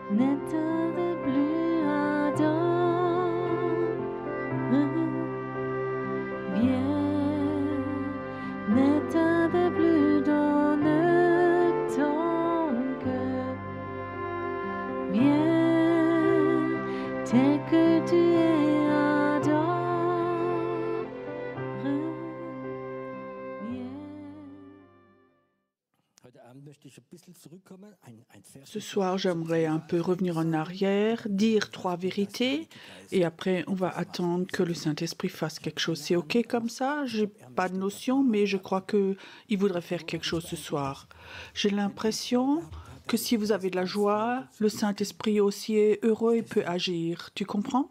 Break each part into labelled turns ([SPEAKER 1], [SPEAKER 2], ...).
[SPEAKER 1] N'état de plus ardent, viens, n'état de plus dans ton cœur, viens, tel que tu es adoré, viens.
[SPEAKER 2] Ce soir, j'aimerais un peu revenir en arrière, dire 3 vérités, et après, on va attendre que le Saint-Esprit fasse quelque chose. C'est OK comme ça? J'ai pas de notion, mais je crois qu'il voudrait faire quelque chose ce soir. J'ai l'impression que si vous avez de la joie, le Saint-Esprit aussi est heureux et peut agir. Tu comprends?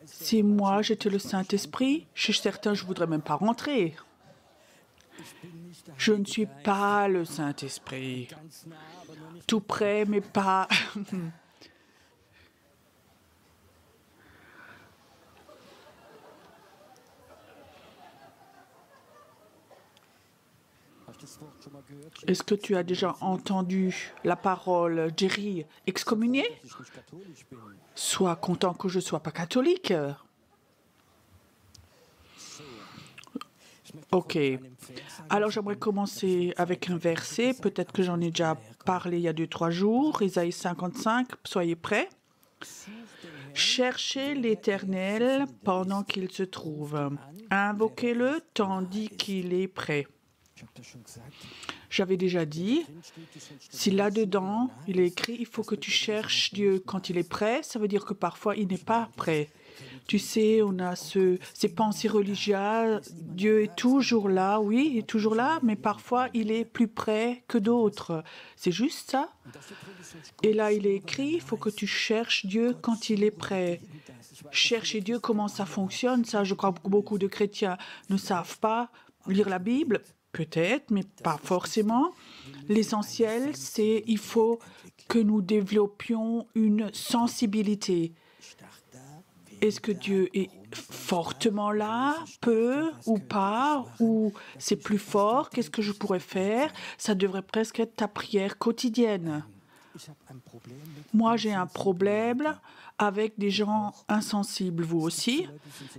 [SPEAKER 2] Si moi, j'étais le Saint-Esprit, je suis certain que je voudrais même pas rentrer. Je ne suis pas le Saint-Esprit. Tout près, mais pas... Est-ce que tu as déjà entendu la parole Jerry excommunié? Sois content que je ne sois pas catholique. OK. Alors j'aimerais commencer avec un verset. Peut-être que j'en ai déjà parlé il y a 2-3 jours. Isaïe 55, soyez prêts. Cherchez l'Éternel pendant qu'il se trouve. Invoquez-le tandis qu'il est prêt. J'avais déjà dit, si là-dedans, il est écrit, il faut que tu cherches Dieu quand il est prêt, ça veut dire que parfois, il n'est pas prêt. Tu sais, on a ces pensées religieuses, Dieu est toujours là, oui, il est toujours là, mais parfois, il est plus près que d'autres. C'est juste ça. Et là, il est écrit, il faut que tu cherches Dieu quand il est prêt. Chercher Dieu, comment ça fonctionne, ça, je crois que beaucoup de chrétiens ne savent pas lire la Bible. Peut-être, mais pas forcément. L'essentiel, c'est il faut que nous développions une sensibilité. Est-ce que Dieu est fortement là, peu ou pas, ou c'est plus fort? Qu'est-ce que je pourrais faire? Ça devrait presque être ta prière quotidienne. Moi, j'ai un problème avec des gens insensibles, vous aussi.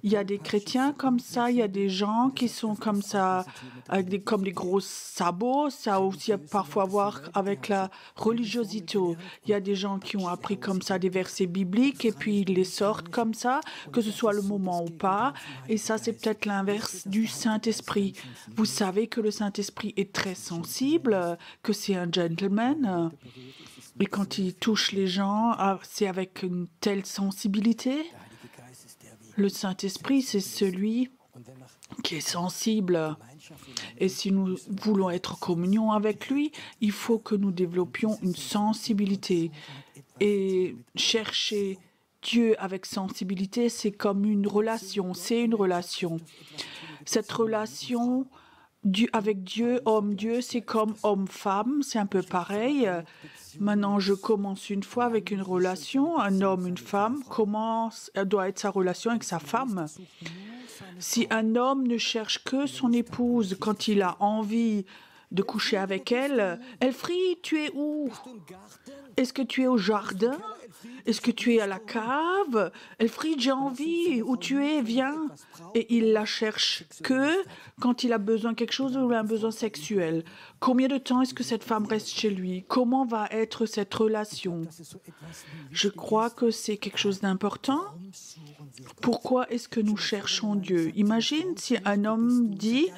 [SPEAKER 2] Il y a des chrétiens comme ça, il y a des gens qui sont comme ça, avec comme des gros sabots. Ça a aussi parfois à voir avec la religiosité. Il y a des gens qui ont appris comme ça des versets bibliques et puis ils les sortent comme ça, que ce soit le moment ou pas. Et ça, c'est peut-être l'inverse du Saint-Esprit. Vous savez que le Saint-Esprit est très sensible, que c'est un gentleman. Et quand il touche les gens, c'est avec une telle sensibilité. Le Saint-Esprit, c'est celui qui est sensible. Et si nous voulons être en communion avec lui, il faut que nous développions une sensibilité. Et chercher Dieu avec sensibilité, c'est comme une relation, c'est une relation. Cette relation avec Dieu, homme-Dieu, c'est comme homme-femme, c'est un peu pareil. Maintenant, je commence une fois avec une relation, un homme, une femme, comment doit être sa relation avec sa femme. Si un homme ne cherche que son épouse quand il a envie de coucher avec elle, Elfriede, tu es où? Est-ce que tu es au jardin? Est-ce que tu es à la cave? Elfriede, j'ai envie. Où tu es? Viens. Et il la cherche que quand il a besoin de quelque chose ou un besoin sexuel. Combien de temps est-ce que cette femme reste chez lui? Comment va être cette relation? Je crois que c'est quelque chose d'important. Pourquoi est-ce que nous cherchons Dieu? Imagine si un homme dit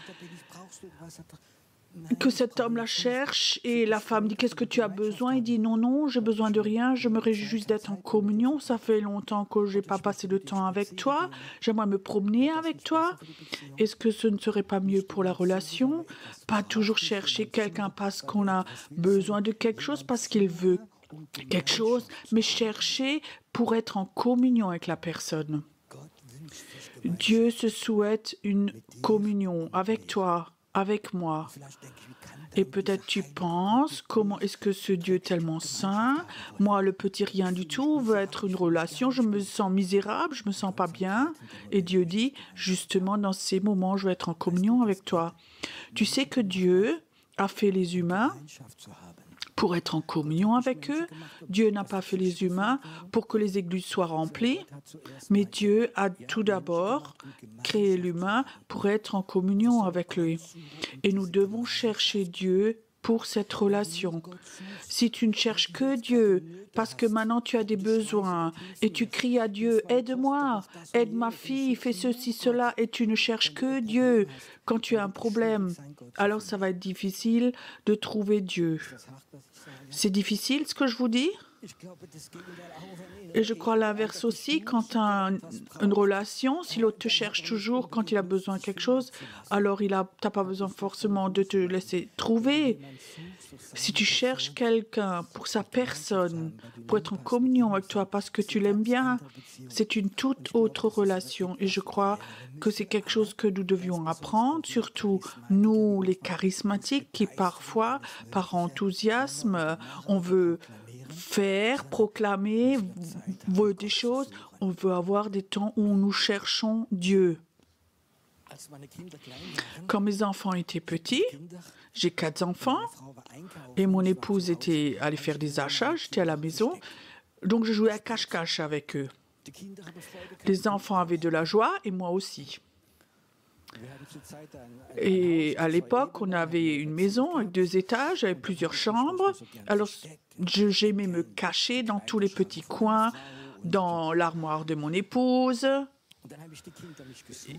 [SPEAKER 2] que cet homme la cherche et la femme dit qu'est-ce que tu as besoin? Il dit non, non, j'ai besoin de rien, je me réjouis juste d'être en communion, ça fait longtemps que je n'ai pas passé de temps avec toi, j'aimerais me promener avec toi. Est-ce que ce ne serait pas mieux pour la relation? Pas toujours chercher quelqu'un parce qu'on a besoin de quelque chose, parce qu'il veut quelque chose, mais chercher pour être en communion avec la personne. Dieu se souhaite une communion avec toi, avec moi. Et peut-être tu penses, comment est-ce que ce Dieu tellement saint, moi le petit rien du tout, veut être une relation, je me sens misérable, je me sens pas bien. Et Dieu dit, justement dans ces moments, je veux être en communion avec toi. Tu sais que Dieu a fait les humains pour être en communion avec eux. Dieu n'a pas fait les humains pour que les églises soient remplies, mais Dieu a tout d'abord créé l'humain pour être en communion avec lui. Et nous devons chercher Dieu pour cette relation. Si tu ne cherches que Dieu, parce que maintenant tu as des besoins, et tu cries à Dieu, aide-moi, aide ma fille, fais ceci, cela, et tu ne cherches que Dieu quand tu as un problème, alors ça va être difficile de trouver Dieu. C'est difficile ce que je vous dis? Et je crois l'inverse aussi, quand tu as une relation, si l'autre te cherche toujours quand il a besoin de quelque chose, alors tu n'as pas besoin forcément de te laisser trouver. Si tu cherches quelqu'un pour sa personne, pour être en communion avec toi parce que tu l'aimes bien, c'est une toute autre relation. Et je crois que c'est quelque chose que nous devions apprendre, surtout nous, les charismatiques, qui parfois, par enthousiasme, on veut faire, proclamer des choses. On veut avoir des temps où nous cherchons Dieu. Quand mes enfants étaient petits, j'ai 4 enfants et mon épouse était allée faire des achats, j'étais à la maison, donc je jouais à cache-cache avec eux. Les enfants avaient de la joie et moi aussi. Et à l'époque, on avait une maison avec 2 étages, avec plusieurs chambres. Alors, j'aimais me cacher dans tous les petits coins, dans l'armoire de mon épouse.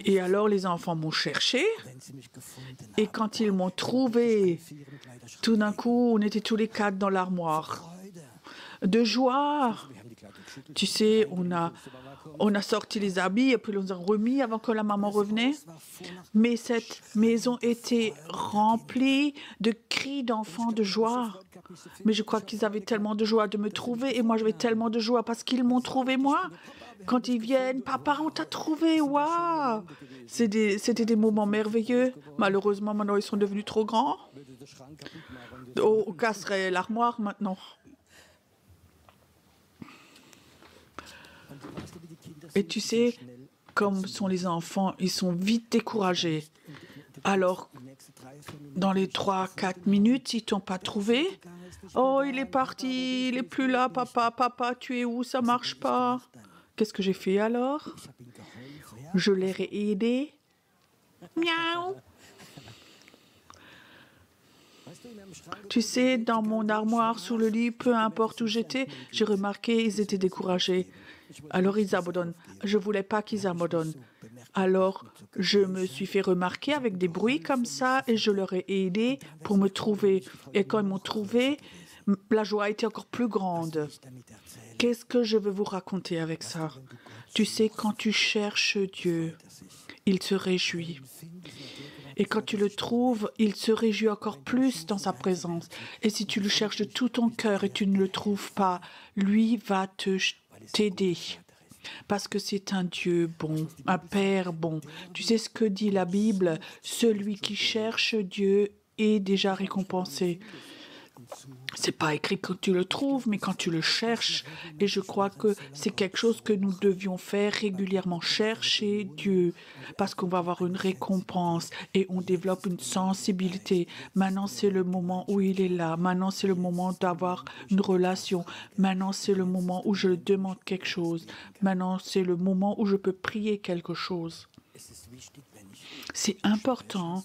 [SPEAKER 2] Et alors, les enfants m'ont cherché. Et quand ils m'ont trouvé, tout d'un coup, on était tous les 4 dans l'armoire. De joie. Tu sais, on a sorti les habits et puis on les a remis avant que la maman revenait. Mais cette maison était remplie de cris d'enfants de joie. Mais je crois qu'ils avaient tellement de joie de me trouver et moi j'avais tellement de joie parce qu'ils m'ont trouvé moi. Quand ils viennent, papa, on t'a trouvé, waouh! C'était des moments merveilleux. Malheureusement, maintenant ils sont devenus trop grands. On casserait l'armoire maintenant. Et tu sais, comme sont les enfants, ils sont vite découragés. Alors, dans les 3-4 minutes, s'ils ne t'ont pas trouvé, oh, il est parti, il n'est plus là, papa, papa, tu es où, ça ne marche pas. Qu'est-ce que j'ai fait alors? Je les ai aidés. Miaou. Tu sais, dans mon armoire, sous le lit, peu importe où j'étais, j'ai remarqué ils étaient découragés. Alors ils abandonnent. Je ne voulais pas qu'ils abandonnent. Alors je me suis fait remarquer avec des bruits comme ça et je leur ai aidé pour me trouver. Et quand ils m'ont trouvé, la joie était encore plus grande. Qu'est-ce que je veux vous raconter avec ça? Tu sais, quand tu cherches Dieu, il se réjouit. Et quand tu le trouves, il se réjouit encore plus dans sa présence. Et si tu le cherches de tout ton cœur et tu ne le trouves pas, lui va t'aider. Parce que c'est un Dieu bon, un Père bon. Tu sais ce que dit la Bible? Celui qui cherche Dieu est déjà récompensé. C'est pas écrit quand tu le trouves, mais quand tu le cherches. Et je crois que c'est quelque chose que nous devions faire régulièrement, chercher Dieu, parce qu'on va avoir une récompense et on développe une sensibilité. Maintenant, c'est le moment où il est là. Maintenant, c'est le moment d'avoir une relation. Maintenant, c'est le moment où je demande quelque chose. Maintenant, c'est le moment où je peux prier quelque chose. C'est important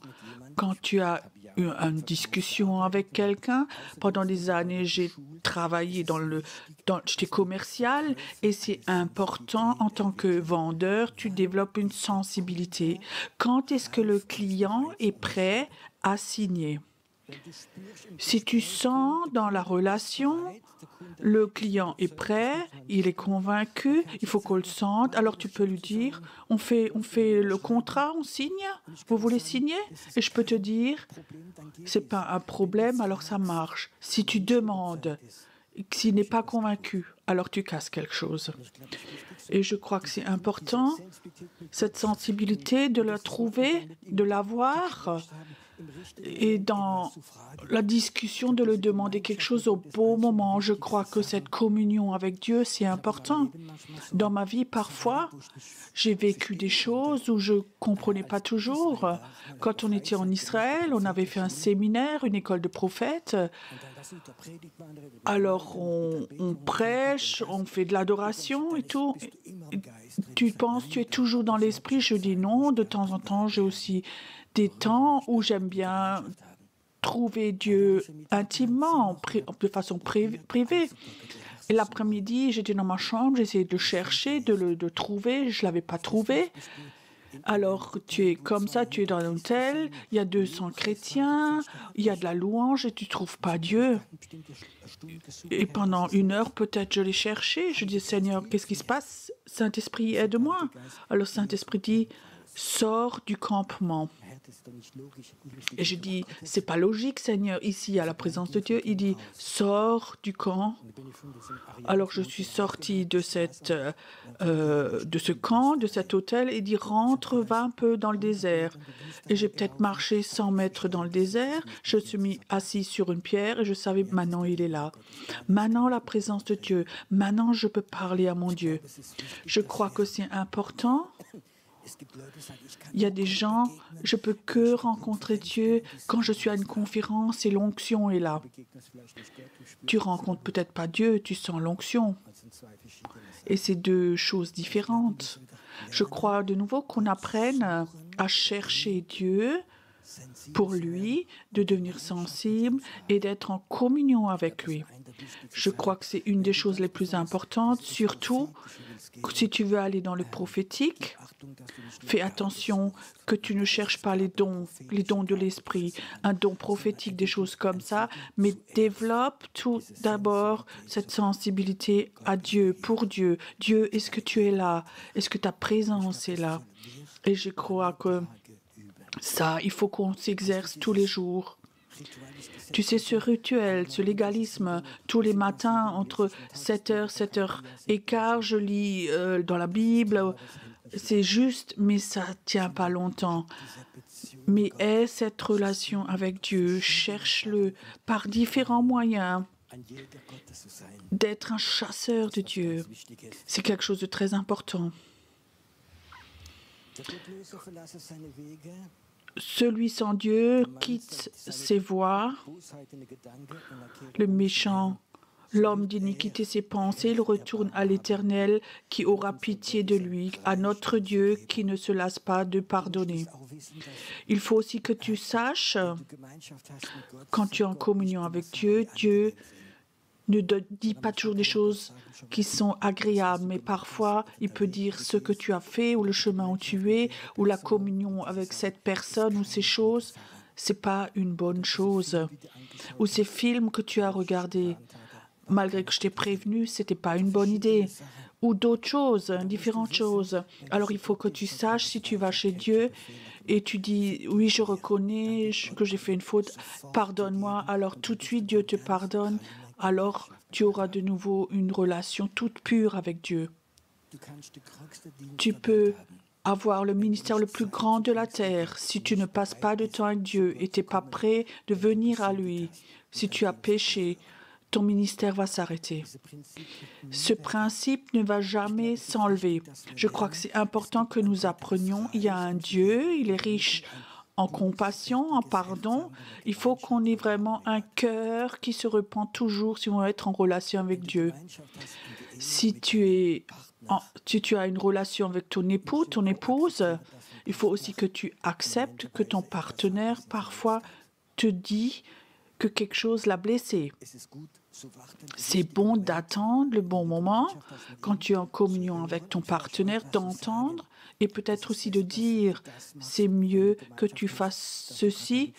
[SPEAKER 2] quand tu as une discussion avec quelqu'un. Pendant des années, j'ai travaillé j'étais commercial et c'est important en tant que vendeur, tu développes une sensibilité. Quand est-ce que le client est prêt à signer? Si tu sens dans la relation, le client est prêt, il est convaincu, il faut qu'on le sente, alors tu peux lui dire, on fait le contrat, on signe, vous voulez signer? Et je peux te dire, c'est pas un problème, alors ça marche. Si tu demandes, s'il n'est pas convaincu, alors tu casses quelque chose. Et je crois que c'est important, cette sensibilité, de la trouver, de l'avoir. et dans la discussion de le demander quelque chose au bon moment. Je crois que cette communion avec Dieu, c'est important. Dans ma vie, parfois, j'ai vécu des choses où je ne comprenais pas toujours. Quand on était en Israël, on avait fait un séminaire, une école de prophètes. Alors, on prêche, on fait de l'adoration et tout. Tu penses, tu es toujours dans l'esprit? Je dis non. De temps en temps, j'ai aussi des temps où j'aime bien trouver Dieu intimement, de façon privée. Et l'après-midi, j'étais dans ma chambre, j'essayais de le chercher, de le trouver. Je ne l'avais pas trouvé. Alors, tu es comme ça, tu es dans un hôtel, il y a 200 chrétiens, il y a de la louange et tu ne trouves pas Dieu. Et pendant 1 heure, peut-être, je l'ai cherché. Je dis, Seigneur, qu'est-ce qui se passe? Saint-Esprit, aide-moi. Alors, Saint-Esprit dit, sors du campement. Et je dis, c'est pas logique, Seigneur, ici, à la présence de Dieu. Il dit, sors du camp. Alors, je suis sortie de ce camp, de cet hôtel, et dit, rentre, va un peu dans le désert. Et j'ai peut-être marché 100 mètres dans le désert. Je me suis mis assis sur une pierre et je savais, maintenant, il est là. Maintenant, la présence de Dieu. Maintenant, je peux parler à mon Dieu. Je crois que c'est important. Il y a des gens, je peux que rencontrer Dieu quand je suis à une conférence et l'onction est là. Tu rencontres peut-être pas Dieu, tu sens l'onction. Et c'est 2 choses différentes. Je crois de nouveau qu'on apprenne à chercher Dieu pour lui, de devenir sensible et d'être en communion avec lui. Je crois que c'est une des choses les plus importantes, surtout si tu veux aller dans le prophétique. Fais attention que tu ne cherches pas les dons de l'esprit, un don prophétique, des choses comme ça, mais développe tout d'abord cette sensibilité à Dieu, pour Dieu. Dieu, est-ce que tu es là? Est-ce que ta présence est là? Et je crois que ça, il faut qu'on s'exerce tous les jours. Tu sais, ce rituel, ce légalisme, tous les matins, entre 7h, 7h15, je lis dans la Bible. C'est juste, mais ça ne tient pas longtemps. Mais aie cette relation avec Dieu, cherche-le par différents moyens. D'être un chasseur de Dieu, c'est quelque chose de très important. Celui sans Dieu quitte ses voies. Le méchant, l'homme d'iniquité, ses pensées, il retourne à l'Éternel qui aura pitié de lui, à notre Dieu qui ne se lasse pas de pardonner. Il faut aussi que tu saches, quand tu es en communion avec Dieu, Dieu ne dit pas toujours des choses qui sont agréables, mais parfois, il peut dire ce que tu as fait, ou le chemin où tu es, ou la communion avec cette personne, ou ces choses. Ce n'est pas une bonne chose. Ou ces films que tu as regardés, malgré que je t'ai prévenu, ce n'était pas une bonne idée. Ou d'autres choses, différentes choses. Alors, il faut que tu saches, si tu vas chez Dieu, et tu dis, oui, je reconnais que j'ai fait une faute, pardonne-moi. Alors, tout de suite, Dieu te pardonne. Alors tu auras de nouveau une relation toute pure avec Dieu. Tu peux avoir le ministère le plus grand de la terre si tu ne passes pas de temps avec Dieu et tu n'es pas prêt de venir à lui. Si tu as péché, ton ministère va s'arrêter. Ce principe ne va jamais s'enlever. Je crois que c'est important que nous apprenions. Il y a un Dieu, il est riche en compassion, en pardon. Il faut qu'on ait vraiment un cœur qui se repent toujours si on veut être en relation avec Dieu. Si tu as une relation avec ton époux, ton épouse, il faut aussi que tu acceptes que ton partenaire parfois te dit que quelque chose l'a blessé. C'est bon d'attendre le bon moment quand tu es en communion avec ton partenaire, d'entendre et peut-être aussi de dire c'est mieux que tu fasses ceci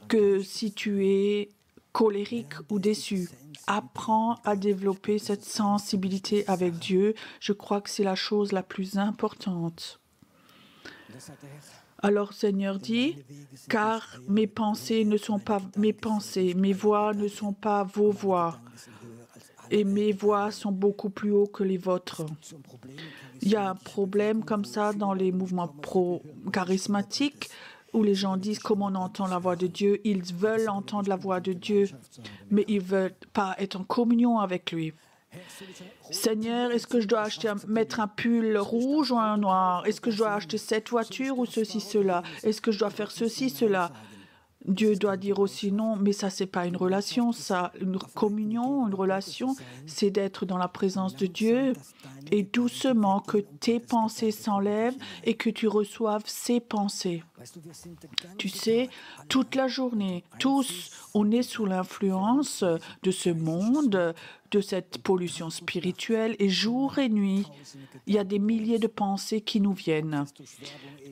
[SPEAKER 2] que si tu es colérique ou déçu. Apprends à développer cette sensibilité avec Dieu. Je crois que c'est la chose la plus importante. Alors Seigneur dit, car mes pensées ne sont pas mes pensées, mes voix ne sont pas vos voix, et mes voix sont beaucoup plus hautes que les vôtres. Il y a un problème comme ça dans les mouvements charismatiques. où les gens disent comment on entend la voix de Dieu. Ils veulent entendre la voix de Dieu, mais ils ne veulent pas être en communion avec lui. Seigneur, est-ce que je dois mettre un pull rouge ou un noir? Est-ce que je dois acheter cette voiture ou ceci, cela? Est-ce que je dois faire ceci, cela? Dieu doit dire aussi non, mais ça, c'est pas une relation, ça. Une communion, une relation, c'est d'être dans la présence de Dieu et doucement que tes pensées s'enlèvent et que tu reçoives ses pensées. Tu sais, toute la journée, tous, on est sous l'influence de ce monde, de cette pollution spirituelle, et jour et nuit, il y a des milliers de pensées qui nous viennent.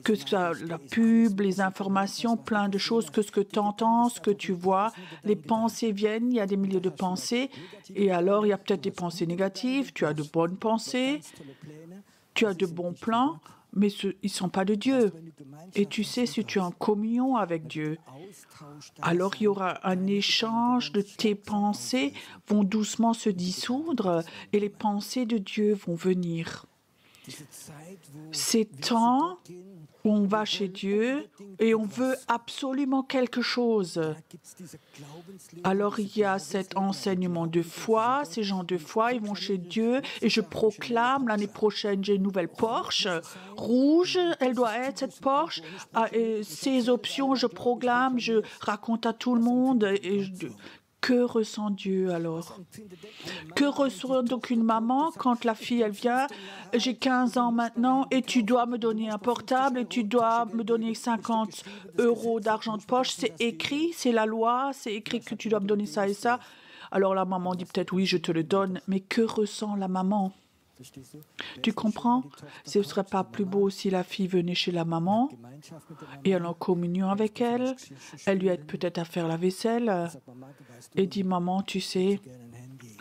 [SPEAKER 2] Que ce soit la pub, les informations, plein de choses, que ce que tu entends, ce que tu vois, les pensées viennent, il y a des milliers de pensées, et alors il y a peut-être des pensées négatives, tu as de bonnes pensées, tu as de bons plans, mais ils ne sont pas de Dieu. Et tu sais, si tu es en communion avec Dieu, alors il y aura un échange de tes pensées vont doucement se dissoudre et les pensées de Dieu vont venir. Ces temps où on va chez Dieu et on veut absolument quelque chose. Alors il y a cet enseignement de foi, ces gens de foi, ils vont chez Dieu et je proclame l'année prochaine, j'ai une nouvelle Porsche rouge, elle doit être cette Porsche. Et ces options, je proclame, je raconte à tout le monde. Que ressent Dieu alors? Que ressent donc une maman quand la fille, elle vient, j'ai 15 ans maintenant et tu dois me donner un portable et tu dois me donner 50 € d'argent de poche. C'est écrit, c'est la loi, c'est écrit que tu dois me donner ça et ça. Alors la maman dit peut-être oui, je te le donne, mais que ressent la maman? Tu comprends? Ce ne serait pas plus beau si la fille venait chez la maman et elle est en communion avec elle. Elle lui aide peut-être à faire la vaisselle et dit « Maman, tu sais,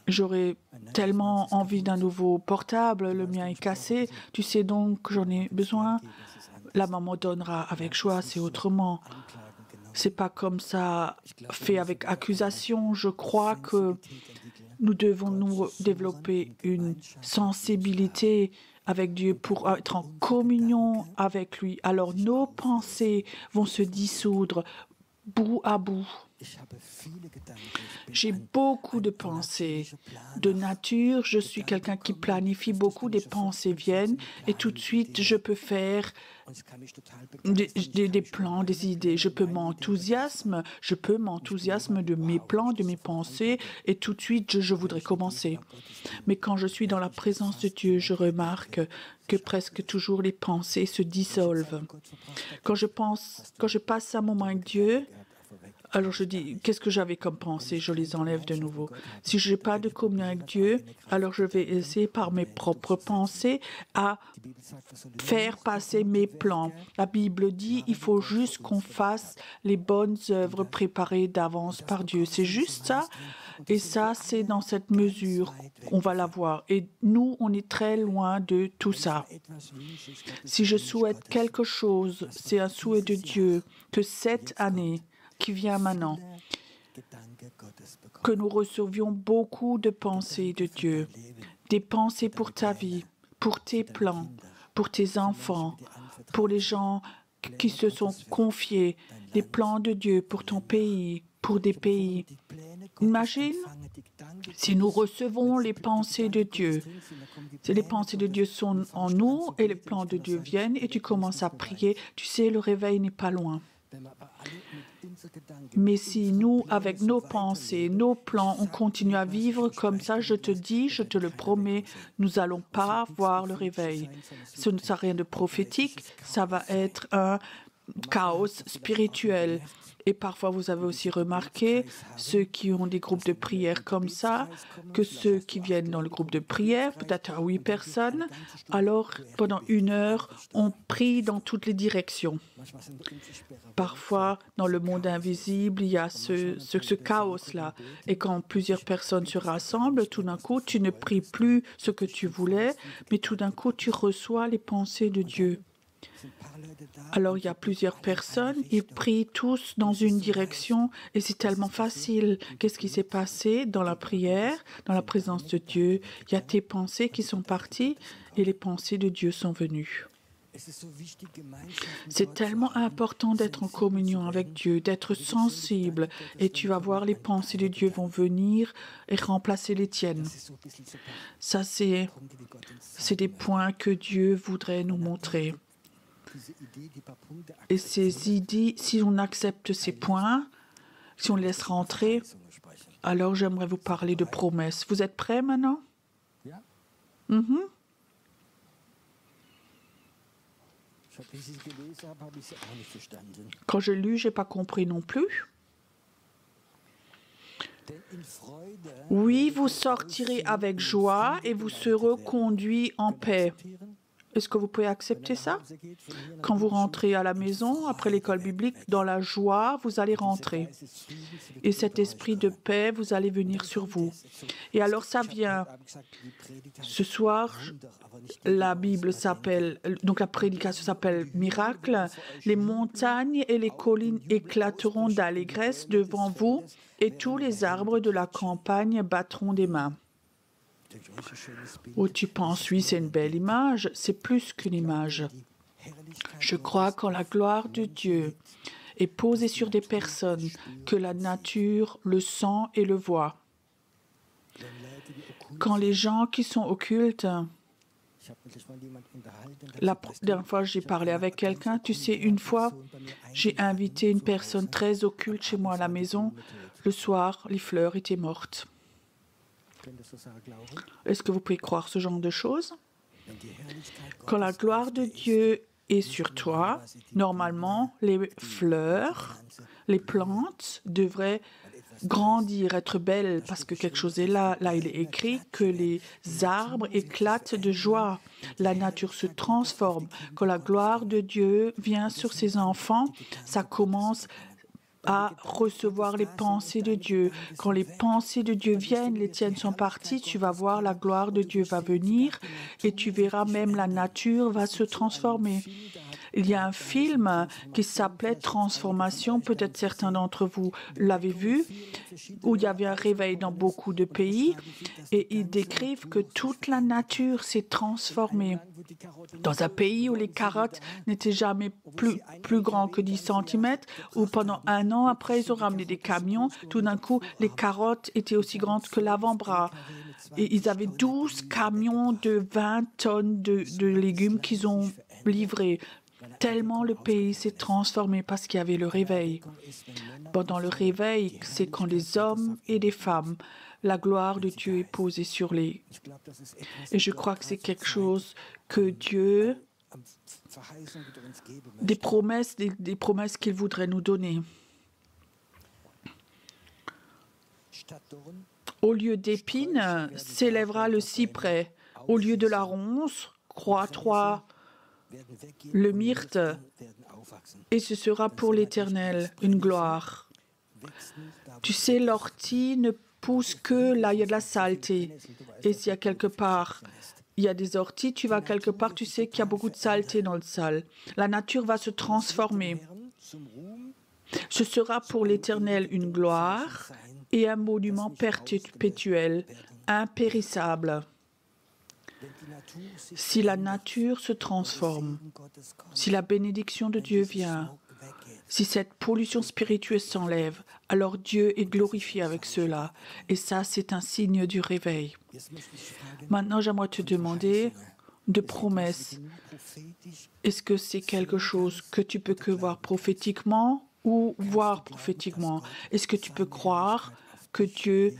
[SPEAKER 2] j'aurais tellement envie d'un nouveau portable, le mien est cassé, tu sais donc j'en ai besoin. » La maman donnera avec joie, c'est autrement. C'est pas comme ça fait avec accusation. Je crois que nous devons nous développer une sensibilité avec Dieu pour être en communion avec lui. Alors nos pensées vont se dissoudre bout à bout. J'ai beaucoup de pensées de nature. Je suis quelqu'un qui planifie beaucoup. Des pensées viennent et tout de suite, je peux faire des plans, des idées. Je peux m'enthousiasmer de mes plans, de mes pensées et tout de suite, je voudrais commencer. Mais quand je suis dans la présence de Dieu, je remarque que presque toujours les pensées se dissolvent. Quand je passe un moment avec Dieu, alors je dis, qu'est-ce que j'avais comme pensée? Je les enlève de nouveau. Si je n'ai pas de communion avec Dieu, alors je vais essayer par mes propres pensées à faire passer mes plans. La Bible dit, il faut juste qu'on fasse les bonnes œuvres préparées d'avance par Dieu. C'est juste ça. Et ça, c'est dans cette mesure qu'on va l'avoir. Et nous, on est très loin de tout ça. Si je souhaite quelque chose, c'est un souhait de Dieu que cette année qui vient maintenant, que nous recevions beaucoup de pensées de Dieu, des pensées pour ta vie, pour tes plans, pour tes enfants, pour les gens qui se sont confiés, les plans de Dieu pour ton pays, pour des pays. Imagine si nous recevons les pensées de Dieu. Si les pensées de Dieu sont en nous et les plans de Dieu viennent et tu commences à prier, tu sais, le réveil n'est pas loin. Mais si nous, avec nos pensées, nos plans, on continue à vivre comme ça, je te dis, je te le promets, nous n'allons pas voir le réveil. Ce ne sera rien de prophétique, ça va être un chaos spirituel. Et parfois, vous avez aussi remarqué, ceux qui ont des groupes de prière comme ça, que ceux qui viennent dans le groupe de prière, peut-être à 8 personnes, alors pendant 1 heure, on prie dans toutes les directions. Parfois, dans le monde invisible, il y a ce chaos-là. Et quand plusieurs personnes se rassemblent, tout d'un coup, tu ne pries plus ce que tu voulais, mais tout d'un coup, tu reçois les pensées de Dieu. Alors, il y a plusieurs personnes, ils prient tous dans une direction et c'est tellement facile. Qu'est-ce qui s'est passé dans la prière, dans la présence de Dieu? Il y a tes pensées qui sont parties et les pensées de Dieu sont venues. C'est tellement important d'être en communion avec Dieu, d'être sensible, et tu vas voir les pensées de Dieu vont venir et remplacer les tiennes. Ça, c'est des points que Dieu voudrait nous montrer. Et ces idées, si on accepte ces points, si on les laisse rentrer, alors j'aimerais vous parler de promesses. Vous êtes prêts maintenant? Mhm. Quand je lu, je n'ai pas compris non plus. Oui, vous sortirez avec joie et vous serez conduits en paix. Est-ce que vous pouvez accepter ça? Quand vous rentrez à la maison, après l'école biblique, dans la joie, vous allez rentrer. Et cet esprit de paix, vous allez venir sur vous. Et alors ça vient. Ce soir, la Bible s'appelle, donc la prédication s'appelle Miracle. Les montagnes et les collines éclateront d'allégresse devant vous et tous les arbres de la campagne battront des mains. Oh, tu penses, oui, c'est une belle image. C'est plus qu'une image. Je crois qu'en la gloire de Dieu est posée sur des personnes, que la nature le sent et le voit. Quand les gens qui sont occultes, la dernière fois j'ai parlé avec quelqu'un, tu sais, une fois j'ai invité une personne très occulte chez moi à la maison. Le soir, les fleurs étaient mortes. Est-ce que vous pouvez croire ce genre de choses? Quand la gloire de Dieu est sur toi, normalement, les fleurs, les plantes devraient grandir, être belles, parce que quelque chose est là. Là, il est écrit que les arbres éclatent de joie. La nature se transforme. Quand la gloire de Dieu vient sur ses enfants, ça commence à recevoir les pensées de Dieu. Quand les pensées de Dieu viennent, les tiennes sont parties, tu vas voir la gloire de Dieu va venir et tu verras même la nature va se transformer. Il y a un film qui s'appelait Transformation, peut-être certains d'entre vous l'avaient vu, où il y avait un réveil dans beaucoup de pays et ils décrivent que toute la nature s'est transformée. Dans un pays où les carottes n'étaient jamais plus grands que 10 cm, où pendant un an après, ils ont ramené des camions, tout d'un coup, les carottes étaient aussi grandes que l'avant-bras. Et ils avaient 12 camions de 20 tonnes de légumes qu'ils ont livrés. Tellement le pays s'est transformé parce qu'il y avait le réveil. Pendant le réveil, c'est quand les hommes et les femmes, la gloire de Dieu est posée sur les... Et je crois que c'est quelque chose que Dieu, des promesses qu'il voudrait nous donner. Au lieu d'épines, s'élèvera le cyprès. Au lieu de la ronce, croîtra le myrte. Et ce sera pour l'Éternel une gloire. Tu sais, l'ortie ne pousse que là, il y a de la saleté. Et s'il y a quelque part, il y a des orties, tu vas quelque part, tu sais qu'il y a beaucoup de saleté dans le sol. La nature va se transformer. Ce sera pour l'Éternel une gloire et un monument perpétuel, impérissable. Si la nature se transforme, si la bénédiction de Dieu vient, si cette pollution spirituelle s'enlève, alors Dieu est glorifié avec cela. Et ça, c'est un signe du réveil. Maintenant, j'aimerais te demander de promesses. Est-ce que c'est quelque chose que tu peux que voir prophétiquement ou voir prophétiquement? Est-ce que tu peux croire que Dieu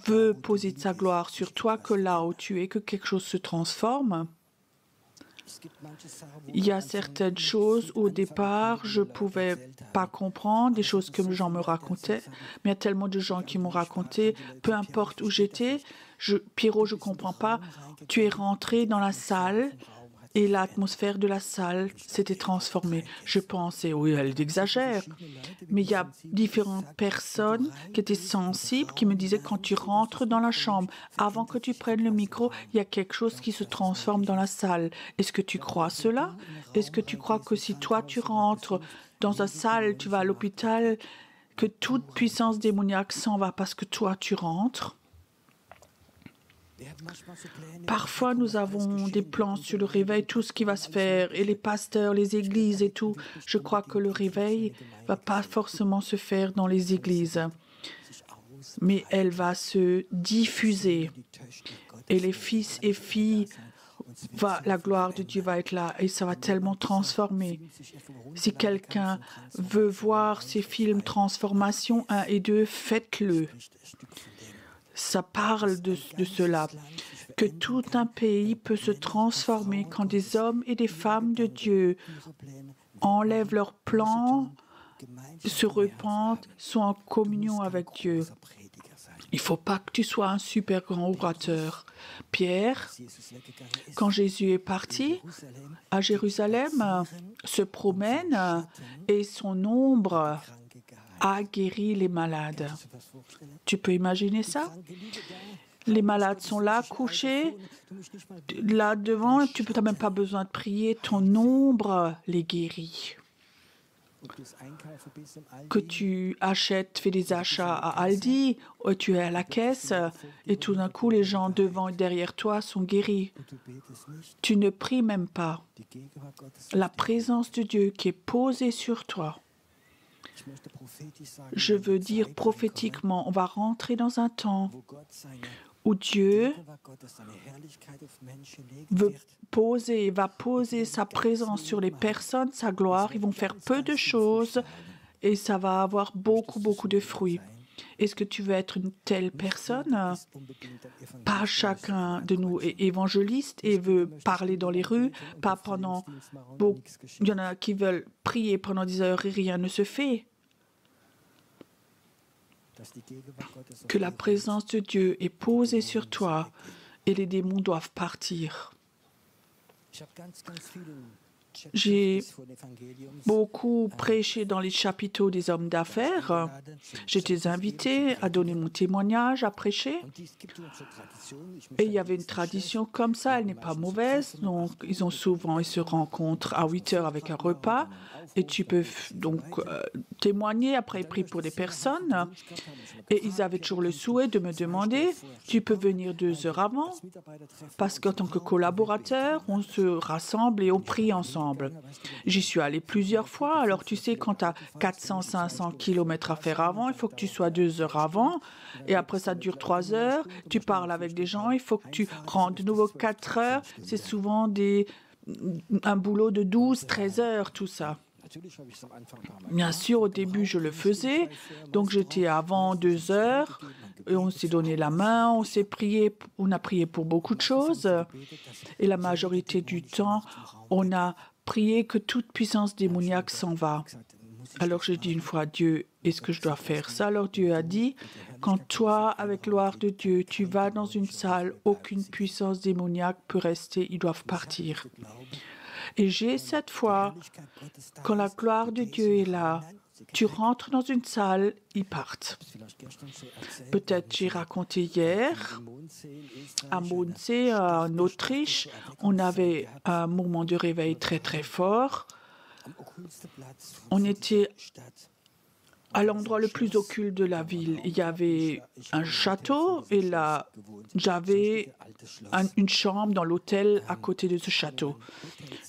[SPEAKER 2] veut poser de sa gloire sur toi, que là où tu es, que quelque chose se transforme? Il y a certaines choses où, au départ, je ne pouvais pas comprendre, des choses que les gens me racontaient, mais il y a tellement de gens qui m'ont raconté, peu importe où j'étais, Pierrot, je ne comprends pas, tu es rentré dans la salle et l'atmosphère de la salle s'était transformée. Je pensais, oui, elle exagère, mais il y a différentes personnes qui étaient sensibles, qui me disaient, quand tu rentres dans la chambre, avant que tu prennes le micro, il y a quelque chose qui se transforme dans la salle. Est-ce que tu crois cela? Est-ce que tu crois que si toi, tu rentres dans une salle, tu vas à l'hôpital, que toute puissance démoniaque s'en va parce que toi, tu rentres? Parfois, nous avons des plans sur le réveil, tout ce qui va se faire, et les pasteurs, les églises et tout. Je crois que le réveil ne va pas forcément se faire dans les églises, mais elle va se diffuser. Et les fils et filles, la gloire de Dieu va être là et ça va tellement transformer. Si quelqu'un veut voir ces films Transformation 1 et 2, faites-le. Ça parle de cela, que tout un pays peut se transformer quand des hommes et des femmes de Dieu enlèvent leurs plans, se repentent, sont en communion avec Dieu. Il ne faut pas que tu sois un super grand orateur. Pierre, quand Jésus est parti à Jérusalem, se promène et son ombre a guéri les malades. Tu peux imaginer ça? Les malades sont là, couchés, là devant, tu n'as même pas besoin de prier, ton ombre les guérit. Que tu achètes, fais des achats à Aldi, ou tu es à la caisse, et tout d'un coup, les gens devant et derrière toi sont guéris. Tu ne pries même pas. La présence de Dieu qui est posée sur toi. Je veux dire prophétiquement, on va rentrer dans un temps où Dieu va poser sa présence sur les personnes, sa gloire. Ils vont faire peu de choses et ça va avoir beaucoup, beaucoup de fruits. Est-ce que tu veux être une telle personne? Pas chacun de nous est évangéliste et veut parler dans les rues, pas pendant... Il y en a qui veulent prier pendant 10 heures et rien ne se fait. Que la présence de Dieu est posée sur toi et les démons doivent partir. J'ai beaucoup prêché dans les chapiteaux des hommes d'affaires. J'étais invité à donner mon témoignage, à prêcher. Et il y avait une tradition comme ça, elle n'est pas mauvaise. Donc, ils se rencontrent à 8 heures avec un repas. Et tu peux donc témoigner, après ils prient pour des personnes. Et ils avaient toujours le souhait de me demander, tu peux venir 2 heures avant? Parce qu'en tant que collaborateur, on se rassemble et on prie ensemble. J'y suis allée plusieurs fois. Alors tu sais, quand tu as 400-500 kilomètres à faire avant, il faut que tu sois 2 heures avant. Et après, ça dure 3 heures. Tu parles avec des gens, il faut que tu rentres de nouveau 4 heures. C'est souvent un boulot de 12-13 heures, tout ça. Bien sûr, au début, je le faisais. Donc, j'étais avant 2 heures. Et on s'est donné la main, on a prié pour beaucoup de choses. Et la majorité du temps, on a prié que toute puissance démoniaque s'en va. Alors, j'ai dit une fois à Dieu, est-ce que je dois faire ça? Alors, Dieu a dit, quand toi, avec gloire de Dieu, tu vas dans une salle, aucune puissance démoniaque peut rester, ils doivent partir. Et j'ai cette foi, quand la gloire de Dieu est là, tu rentres dans une salle, ils partent. Peut-être j'ai raconté hier, à Mondsee, en Autriche, on avait un moment de réveil très très fort. On était à l'endroit le plus occulte de la ville. Il y avait un château et là, j'avais une chambre dans l'hôtel à côté de ce château.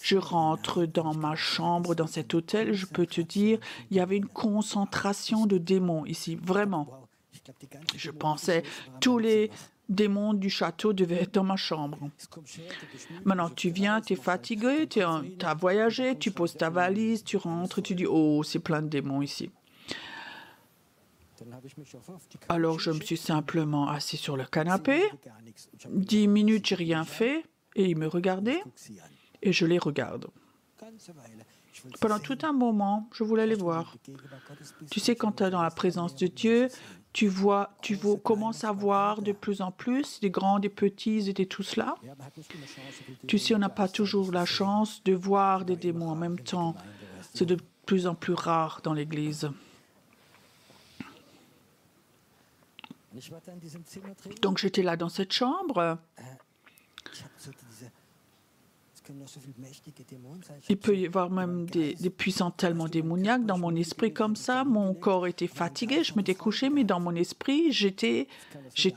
[SPEAKER 2] Je rentre dans ma chambre, dans cet hôtel, je peux te dire, il y avait une concentration de démons ici, vraiment. Je pensais, tous les démons du château devaient être dans ma chambre. Maintenant, tu viens, tu es fatigué, tu as voyagé, tu poses ta valise, tu rentres, tu dis, oh, c'est plein de démons ici. Alors, je me suis simplement assis sur le canapé. 10 minutes, j'ai rien fait. Et ils me regardaient. Et je les regarde. Pendant tout un moment, je voulais les voir. Tu sais, quand tu es dans la présence de Dieu, tu commences à voir de plus en plus, des grands, des petits, ils étaient tous là. Tu sais, on n'a pas toujours la chance de voir des démons en même temps. C'est de plus en plus rare dans l'Église. Donc j'étais là dans cette chambre Il peut y avoir même des puissants tellement démoniaques dans mon esprit comme ça. Mon corps était fatigué, je m'étais couché, mais dans mon esprit, j'étais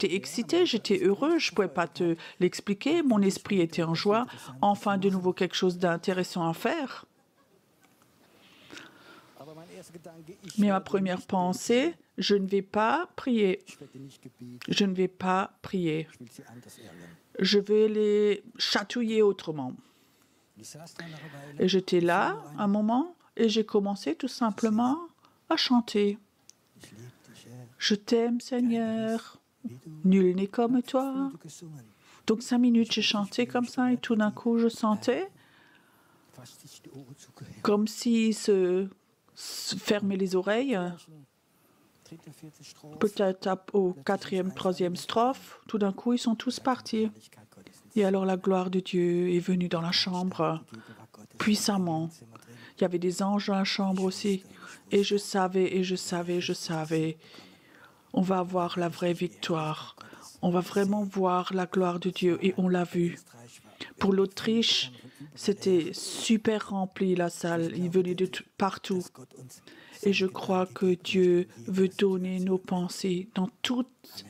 [SPEAKER 2] excité, j'étais heureux. Je ne pouvais pas te l'expliquer. Mon esprit était en joie. Enfin, de nouveau, quelque chose d'intéressant à faire. Mais ma première pensée, je ne vais pas prier. Je ne vais pas prier. Je vais les chatouiller autrement. Et j'étais là un moment et j'ai commencé tout simplement à chanter. Je t'aime, Seigneur, nul n'est comme toi. Donc 5 minutes, j'ai chanté comme ça et tout d'un coup, je sentais comme s'il se fermait les oreilles. Peut-être au 4e, 3e strophe, tout d'un coup, ils sont tous partis. Et alors la gloire de Dieu est venue dans la chambre puissamment. Il y avait des anges dans la chambre aussi. Et je savais, on va avoir la vraie victoire. On va vraiment voir la gloire de Dieu et on l'a vu. Pour l'Autriche, c'était super rempli la salle. Ils venaient de partout. Et je crois que Dieu veut donner nos pensées dans toutes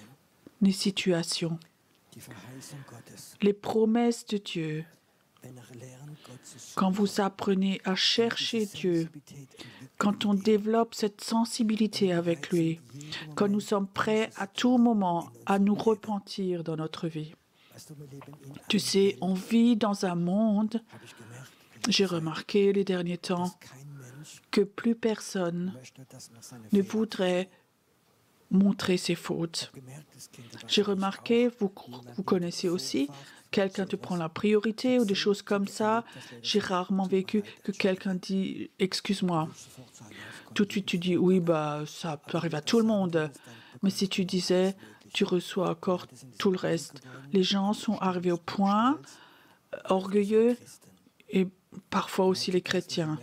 [SPEAKER 2] les situations. Les promesses de Dieu, quand vous apprenez à chercher Dieu, quand on développe cette sensibilité avec lui, quand nous sommes prêts à tout moment à nous repentir dans notre vie. Tu sais, on vit dans un monde, j'ai remarqué les derniers temps, que plus personne ne voudrait montrer ses fautes. J'ai remarqué, vous connaissez aussi, quelqu'un te prend la priorité ou des choses comme ça. J'ai rarement vécu que quelqu'un dit « excuse-moi ». Tout de suite, tu dis « oui, ça peut arriver à tout le monde ». Mais si tu disais « tu reçois encore tout le reste ». Les gens sont arrivés au point orgueilleux et parfois aussi les chrétiens.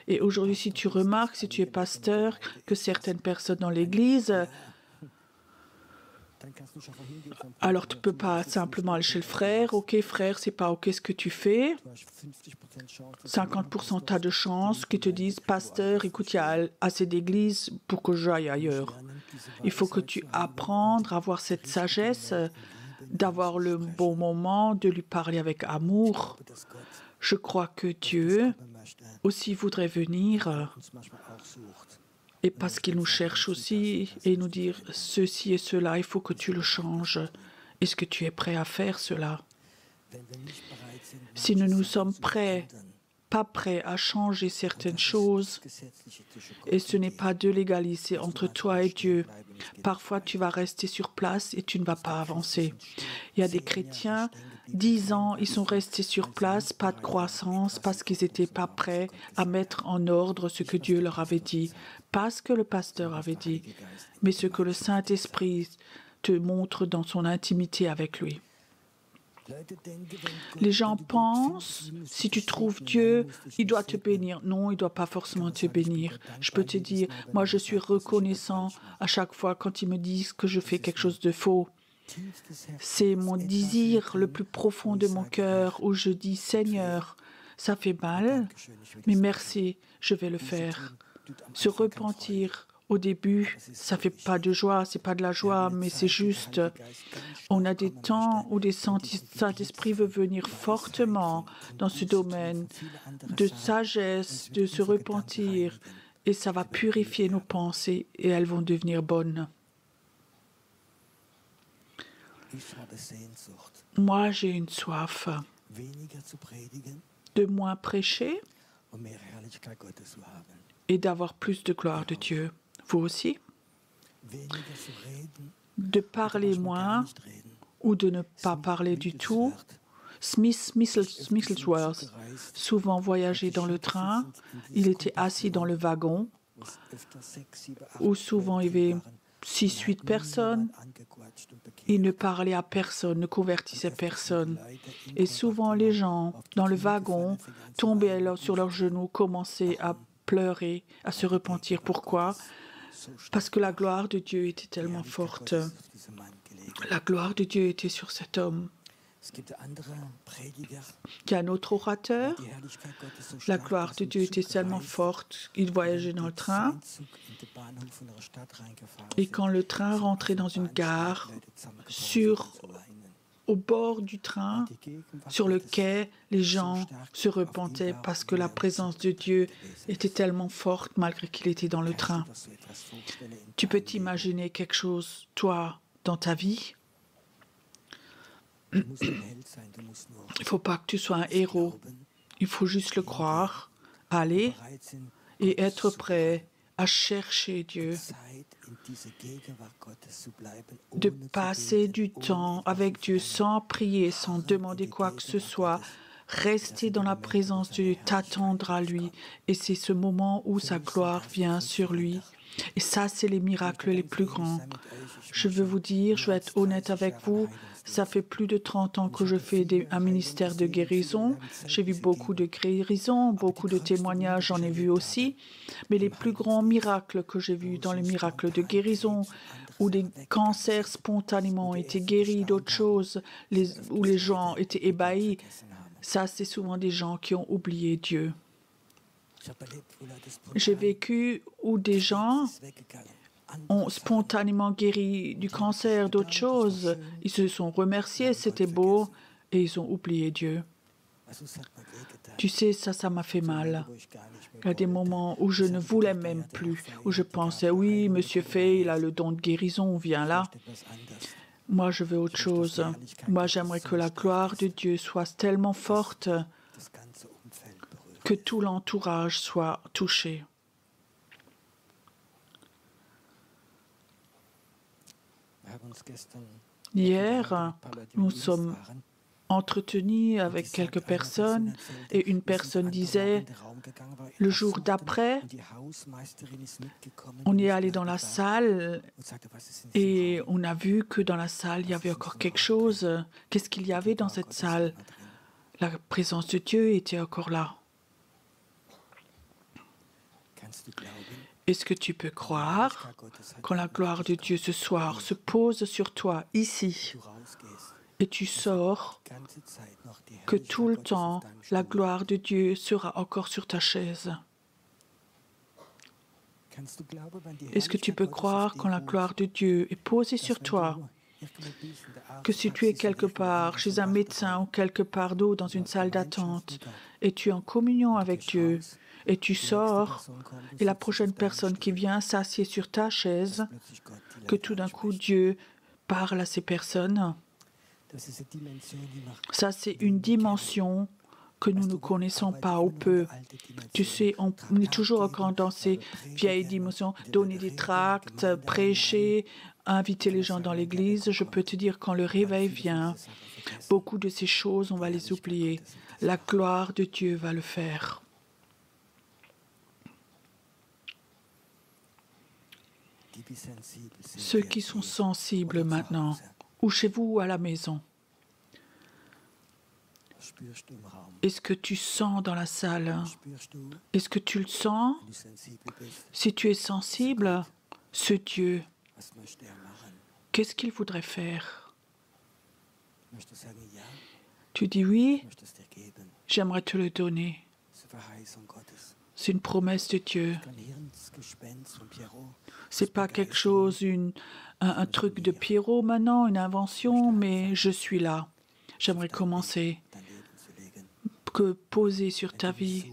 [SPEAKER 2] Et aujourd'hui, si tu remarques, si tu es pasteur, que certaines personnes dans l'Église, alors tu ne peux pas simplement aller chez le frère. OK, frère, c'est pas OK ce que tu fais. 50% tu as de chances qu'ils te disent, pasteur, écoute, il y a assez d'églises pour que j'aille ailleurs. Il faut que tu apprennes à avoir cette sagesse, d'avoir le bon moment, de lui parler avec amour. Je crois que Dieu aussi voudrait venir et parce qu'il nous cherche aussi et nous dire ceci et cela, il faut que tu le changes. Est-ce que tu es prêt à faire cela? Si nous sommes pas prêts à changer certaines choses, et ce n'est pas de l'égalité entre toi et Dieu, parfois tu vas rester sur place et tu ne vas pas avancer. Il y a des chrétiens, 10 ans, ils sont restés sur place, pas de croissance, parce qu'ils n'étaient pas prêts à mettre en ordre ce que Dieu leur avait dit, pas ce que le pasteur avait dit, mais ce que le Saint-Esprit te montre dans son intimité avec lui. Les gens pensent, si tu trouves Dieu, il doit te bénir. Non, il ne doit pas forcément te bénir. Je peux te dire, moi je suis reconnaissant à chaque fois quand ils me disent que je fais quelque chose de faux. C'est mon désir le plus profond de mon cœur où je dis, Seigneur, ça fait mal, mais merci, je vais le faire. Se repentir au début, ça ne fait pas de joie, c'est pas de la joie, mais c'est juste. On a des temps où le Saint-Esprit veut venir fortement dans ce domaine de sagesse, de se repentir, et ça va purifier nos pensées et elles vont devenir bonnes. Moi, j'ai une soif de moins prêcher et d'avoir plus de gloire de Dieu. Vous aussi? De parler moins ou de ne pas parler du tout. Smithsworth souvent voyageait dans le train. Il était assis dans le wagon où souvent il y avait 6-8 personnes. Il ne parlait à personne, ne convertissait personne. Et souvent les gens dans le wagon tombaient sur leurs genoux, commençaient à pleurer, à se repentir. Pourquoi? Parce que la gloire de Dieu était tellement forte. La gloire de Dieu était sur cet homme. Il y a un autre orateur. La gloire de Dieu était tellement forte, il voyageait dans le train. Et quand le train rentrait dans une gare, au bord du train, sur le quai, les gens se repentaient parce que la présence de Dieu était tellement forte malgré qu'il était dans le train. Tu peux t'imaginer quelque chose, toi, dans ta vie? Il ne faut pas que tu sois un héros. Il faut juste le croire, aller et être prêt à chercher Dieu, de passer du temps avec Dieu sans prier, sans demander quoi que ce soit, rester dans la présence de Dieu, t'attendre à lui. Et c'est ce moment où sa gloire vient sur lui. Et ça, c'est les miracles les plus grands. Je veux vous dire, je vais être honnête avec vous, ça fait plus de 30 ans que je fais un ministère de guérison. J'ai vu beaucoup de guérisons, beaucoup de témoignages, j'en ai vu aussi. Mais les plus grands miracles que j'ai vus dans les miracles de guérison, où des cancers spontanément ont été guéris, d'autres choses, où les gens étaient ébahis, ça, c'est souvent des gens qui ont oublié Dieu. J'ai vécu où des gens ont spontanément guéri du cancer, d'autres choses. Ils se sont remerciés, c'était beau, et ils ont oublié Dieu. Tu sais, ça m'a fait mal. Il y a des moments où je ne voulais même plus, où je pensais, oui, Monsieur Fay, il a le don de guérison, viens là. Moi, je veux autre chose. Moi, j'aimerais que la gloire de Dieu soit tellement forte que tout l'entourage soit touché. Hier, nous sommes entretenus avec quelques personnes et une personne disait, le jour d'après, on est allé dans la salle et on a vu que dans la salle, il y avait encore quelque chose. Qu'est-ce qu'il y avait dans cette salle? La présence de Dieu était encore là. Est-ce que tu peux croire quand la gloire de Dieu ce soir se pose sur toi ici et tu sors, que tout le temps la gloire de Dieu sera encore sur ta chaise? Est-ce que tu peux croire quand la gloire de Dieu est posée sur toi, que si tu es quelque part chez un médecin ou quelque part d'autre dans une salle d'attente et tu es en communion avec Dieu, et tu sors, et la prochaine personne qui vient s'assied sur ta chaise, que tout d'un coup Dieu parle à ces personnes. Ça, c'est une dimension que nous ne connaissons pas ou peu. Tu sais, on est toujours encore dans ces vieilles dimensions, donner des tracts, prêcher, inviter les gens dans l'église. Je peux te dire, quand le réveil vient, beaucoup de ces choses, on va les oublier. La gloire de Dieu va le faire. Ceux qui sont sensibles maintenant, ou chez vous ou à la maison, est-ce que tu sens dans la salle? Est-ce que tu le sens? Si tu es sensible, ce Dieu, qu'est-ce qu'il voudrait faire? Tu dis oui, j'aimerais te le donner. C'est une promesse de Dieu. C'est pas quelque chose, un truc de Pierrot maintenant, une invention, mais je suis là. J'aimerais commencer que poser sur ta vie,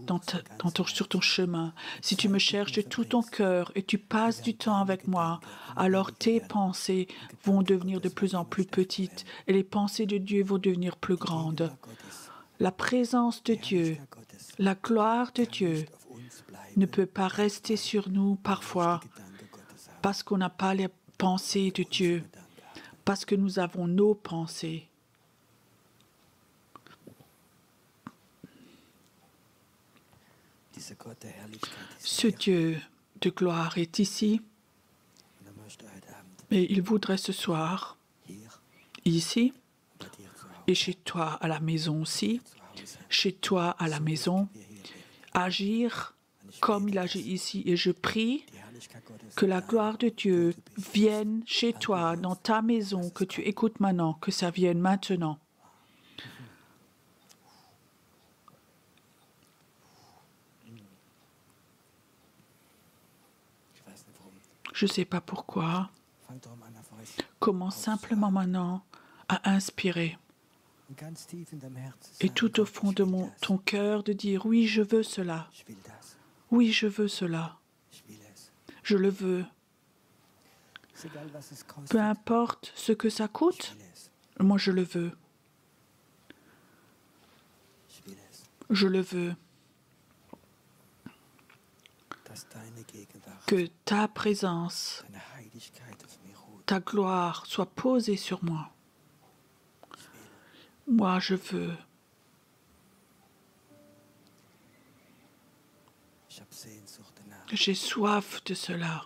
[SPEAKER 2] sur ton chemin. Si tu me cherches de tout ton cœur et tu passes du temps avec moi, alors tes pensées vont devenir de plus en plus petites et les pensées de Dieu vont devenir plus grandes. La présence de Dieu, la gloire de Dieu ne peut pas rester sur nous parfois parce qu'on n'a pas les pensées de Dieu, parce que nous avons nos pensées. Ce Dieu de gloire est ici et il voudrait ce soir, ici, et chez toi à la maison aussi, chez toi à la maison, agir comme il agit ici. Et je prie que la gloire de Dieu vienne chez toi, dans ta maison, que tu écoutes maintenant, que ça vienne maintenant. Je ne sais pas pourquoi. Commence simplement maintenant à inspirer. Et tout au fond de ton cœur de dire oui, je veux cela. Oui, je veux cela. Je le veux. Peu importe ce que ça coûte, moi je le veux. Je le veux. Que ta présence, ta gloire soit posée sur moi. Moi, je veux. J'ai soif de cela.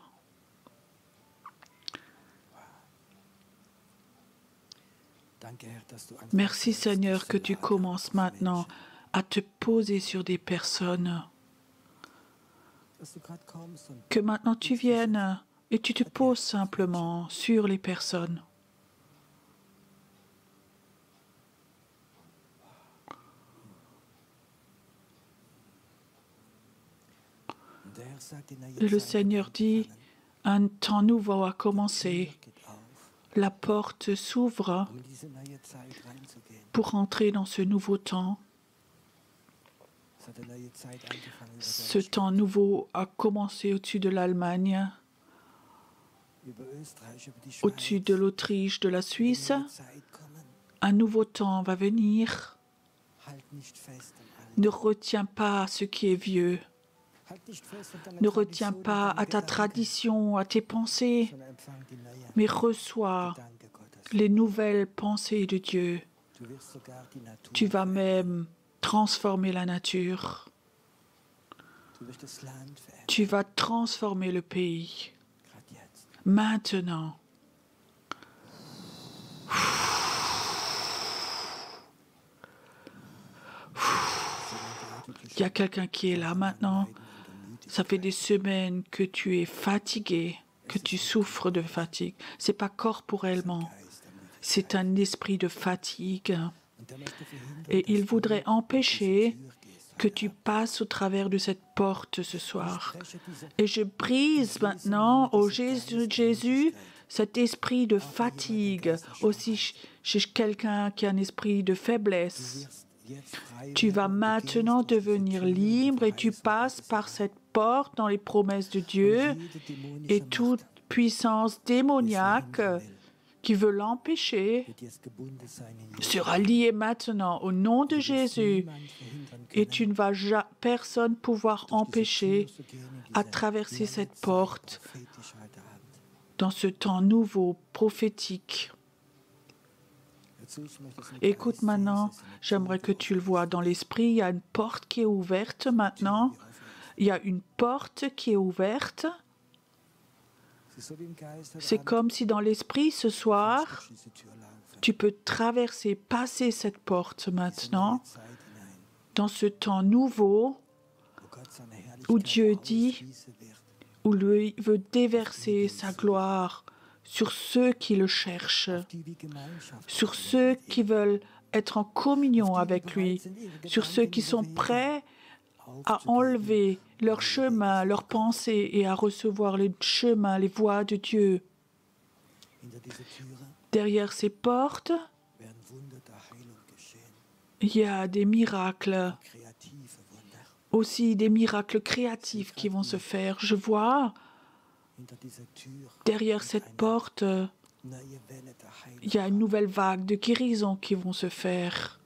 [SPEAKER 2] Merci Seigneur que tu commences maintenant à te poser sur des personnes. Que maintenant tu viennes et tu te poses simplement sur les personnes. Et le Seigneur dit, un temps nouveau a commencé. La porte s'ouvre pour entrer dans ce nouveau temps. Ce temps nouveau a commencé au-dessus de l'Allemagne, au-dessus de l'Autriche, de la Suisse. Un nouveau temps va venir. Ne retiens pas ce qui est vieux. Ne retiens pas à ta tradition, à tes pensées, mais reçois les nouvelles pensées de Dieu. Tu vas même transformer la nature. Tu vas transformer le pays. Maintenant. Il y a quelqu'un qui est là maintenant. Ça fait des semaines que tu es fatigué, que tu souffres de fatigue. Ce n'est pas corporellement, c'est un esprit de fatigue. Et il voudrait empêcher que tu passes au travers de cette porte ce soir. Et je brise maintenant, au Jésus, cet esprit de fatigue, aussi chez quelqu'un qui a un esprit de faiblesse. Tu vas maintenant devenir libre et tu passes par cette porte dans les promesses de Dieu et toute puissance démoniaque qui veut l'empêcher sera liée maintenant au nom de Jésus et tu ne vas personne pouvoir empêcher à traverser cette porte dans ce temps nouveau prophétique. Écoute maintenant, j'aimerais que tu le vois dans l'esprit, il y a une porte qui est ouverte maintenant. Il y a une porte qui est ouverte. C'est comme si dans l'esprit ce soir, tu peux traverser, passer cette porte maintenant, dans ce temps nouveau où Dieu dit, où lui veut déverser sa gloire sur ceux qui le cherchent, sur ceux qui veulent être en communion avec lui, sur ceux qui sont prêts à enlever leur chemin, leurs pensées et à recevoir les chemins, les voies de Dieu. Derrière ces portes, il y a des miracles, aussi des miracles créatifs qui vont se faire. Je vois derrière cette porte, il y a une nouvelle vague de guérison qui vont se faire.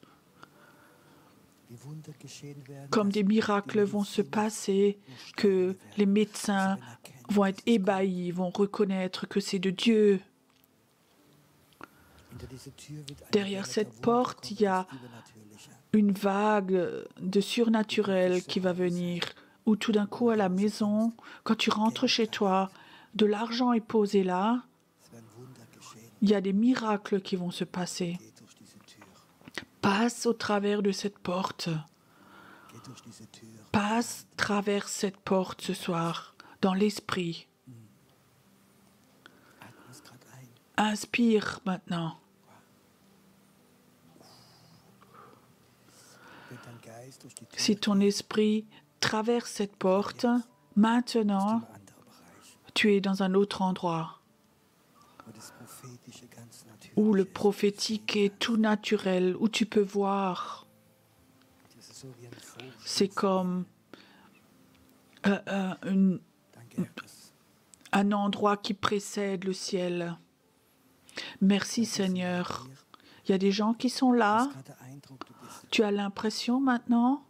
[SPEAKER 2] Comme des miracles vont se passer, que les médecins vont être ébahis, vont reconnaître que c'est de Dieu. Derrière cette porte, il y a une vague de surnaturel qui va venir, où tout d'un coup à la maison, quand tu rentres chez toi, de l'argent est posé là, il y a des miracles qui vont se passer. Passe au travers de cette porte. Passe, traverse cette porte ce soir, dans l'esprit. Inspire maintenant. Si ton esprit traverse cette porte, maintenant, tu es dans un autre endroit où le prophétique est tout naturel, où tu peux voir. C'est comme un endroit qui précède le ciel. Merci Seigneur. Il y a des gens qui sont là. Tu as l'impression maintenant,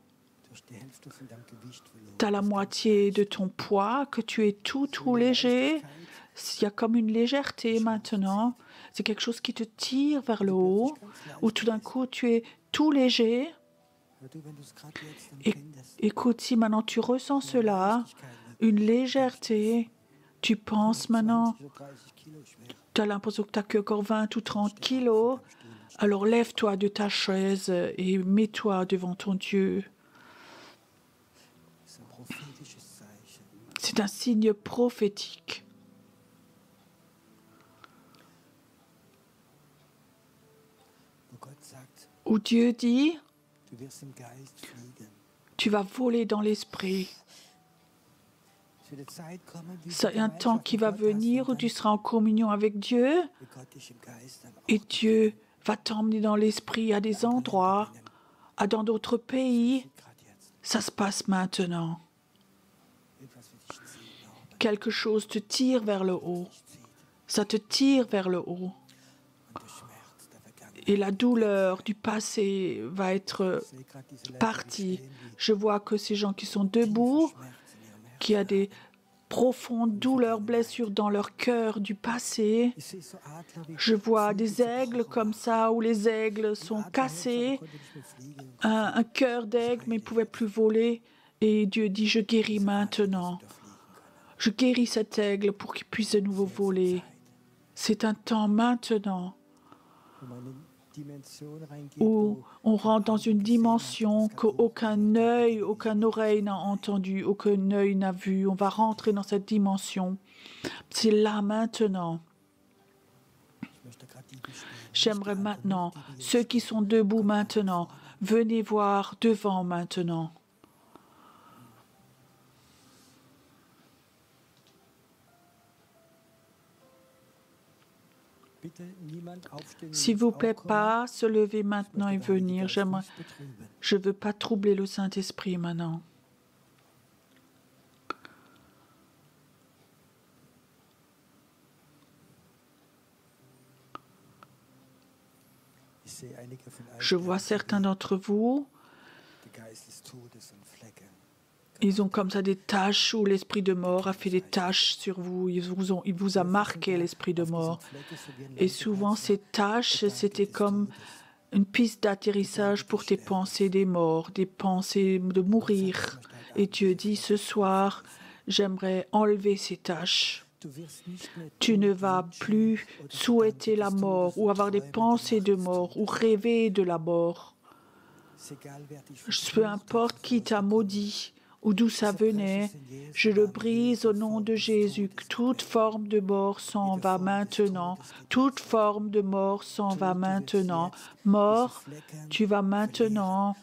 [SPEAKER 2] tu as la moitié de ton poids, que tu es tout léger. Il y a comme une légèreté maintenant. C'est quelque chose qui te tire vers le haut, où tout d'un coup tu es tout léger. Écoute, si maintenant tu ressens cela, une légèreté, tu penses maintenant, tu as l'impression que tu n'as que encore 20 ou 30 kilos, alors lève-toi de ta chaise et mets-toi devant ton Dieu. C'est un signe prophétique. Où Dieu dit, tu vas voler dans l'esprit. C'est un temps qui va venir où tu seras en communion avec Dieu et Dieu va t'emmener dans l'esprit à des endroits, dans d'autres pays. Ça se passe maintenant. Quelque chose te tire vers le haut. Ça te tire vers le haut. Et la douleur du passé va être partie. Je vois que ces gens qui sont debout, qui ont des profondes douleurs, blessures dans leur cœur du passé. Je vois des aigles comme ça, où les aigles sont cassés. Un cœur d'aigle, mais il ne pouvait plus voler. Et Dieu dit, je guéris maintenant. Je guéris cet aigle pour qu'il puisse de nouveau voler. C'est un temps maintenant où on rentre dans une dimension qu'aucun œil, aucune oreille n'a entendu, aucun œil n'a vu. On va rentrer dans cette dimension. C'est là maintenant. J'aimerais maintenant, ceux qui sont debout maintenant, venez voir devant maintenant. S'il vous plaît, pas se lever maintenant et venir. Je ne veux pas troubler le Saint-Esprit maintenant. Je vois certains d'entre vous, ils ont comme ça des taches où l'esprit de mort a fait des taches sur vous. Il vous a marqué l'esprit de mort. Et souvent, ces taches, c'était comme une piste d'atterrissage pour tes pensées des morts, des pensées de mourir. Et Dieu dit, ce soir, j'aimerais enlever ces taches. Tu ne vas plus souhaiter la mort ou avoir des pensées de mort ou rêver de la mort. Peu importe qui t'a maudit ou d'où ça venait, je le brise au nom de Jésus. Toute forme de mort s'en va maintenant. Toute forme de mort s'en va maintenant. Mort, tu vas maintenant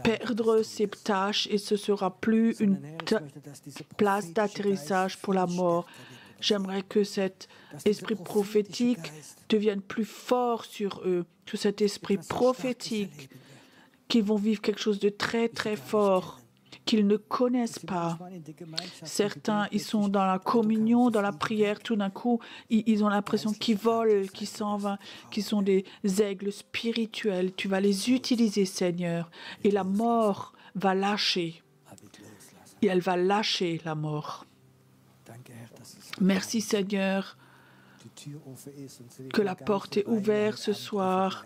[SPEAKER 2] perdre ces tâches et ce ne sera plus une place d'atterrissage pour la mort. J'aimerais que cet esprit prophétique devienne plus fort sur eux, que cet esprit prophétique, qu'ils vont vivre quelque chose de très, très fort, qu'ils ne connaissent pas. Certains, ils sont dans la communion, dans la prière, tout d'un coup, ils ont l'impression qu'ils volent, qu'ils s'en vont, qu'ils sont des aigles spirituels. Tu vas les utiliser, Seigneur, et la mort va lâcher. Et elle va lâcher, la mort. Merci, Seigneur, que la porte est ouverte ce soir.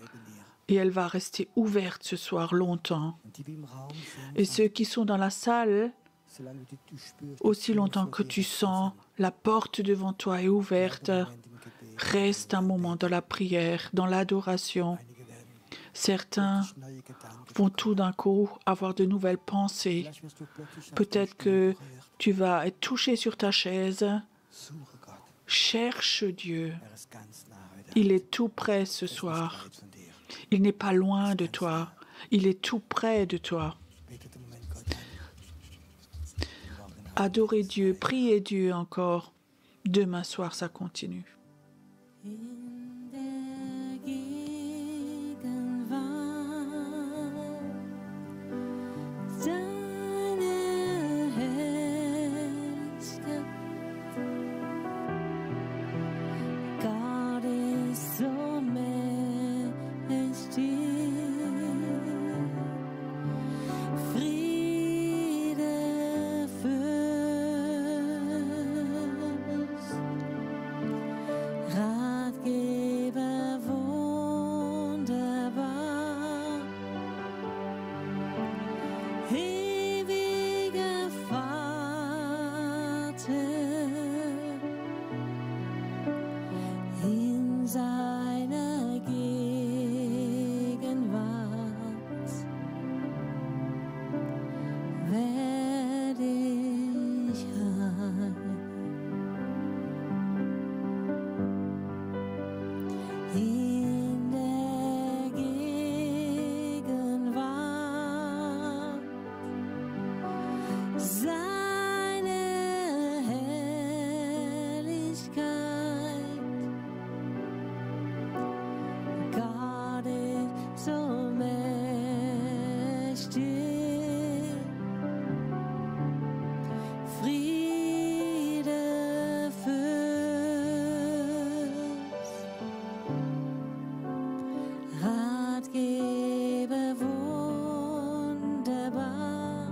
[SPEAKER 2] Et elle va rester ouverte ce soir longtemps. Et ceux qui sont dans la salle, aussi longtemps que tu sens la porte devant toi est ouverte, reste un moment dans la prière, dans l'adoration. Certains vont tout d'un coup avoir de nouvelles pensées. Peut-être que tu vas être touché sur ta chaise. Cherche Dieu. Il est tout près ce soir. Il n'est pas loin de toi. Il est tout près de toi. Adorez Dieu, priez Dieu encore. Demain soir, ça continue.
[SPEAKER 1] In der Gegenwart deiner Herrlichkeit. Gott ist so mächtig. Friede, Fürst, Ratgeber, wunderbar, ewiger Vater, in seiner Gegenwart werd ich heil. In der Gegenwart seiner Herrlichkeit. Gott ist so mächtig. Friede, Fürst, Ratgeber, wunderbar,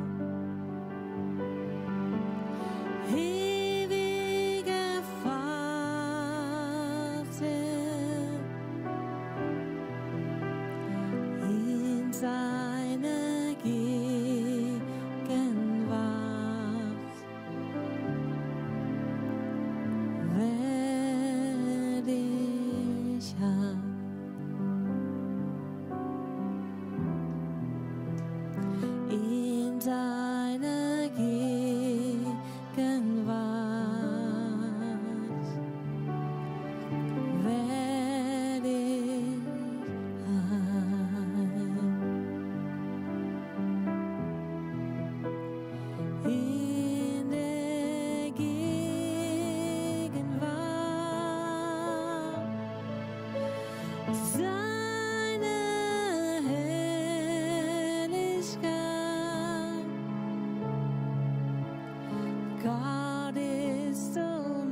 [SPEAKER 1] ewiger Vater, in seiner Gegenwart werd ich heil. In seiner Gegenwart werd ich heil. In der Gegenwart seiner Herrlichkeit. Gott ist so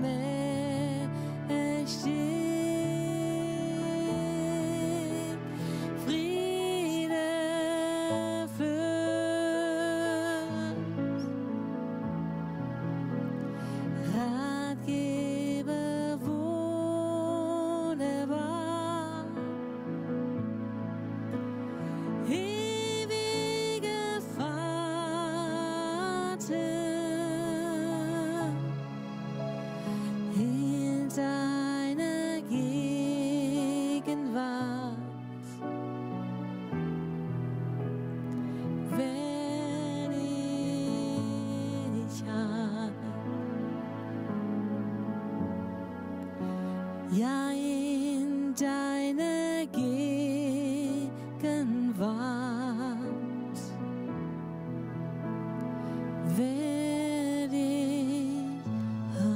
[SPEAKER 1] mächtig. Friede, Fürst, Ratgeber, wunderbar, ewiger Vater, in seiner Gegenwart werd ich heil. Ja, in deiner Gegenwart werd ich heil.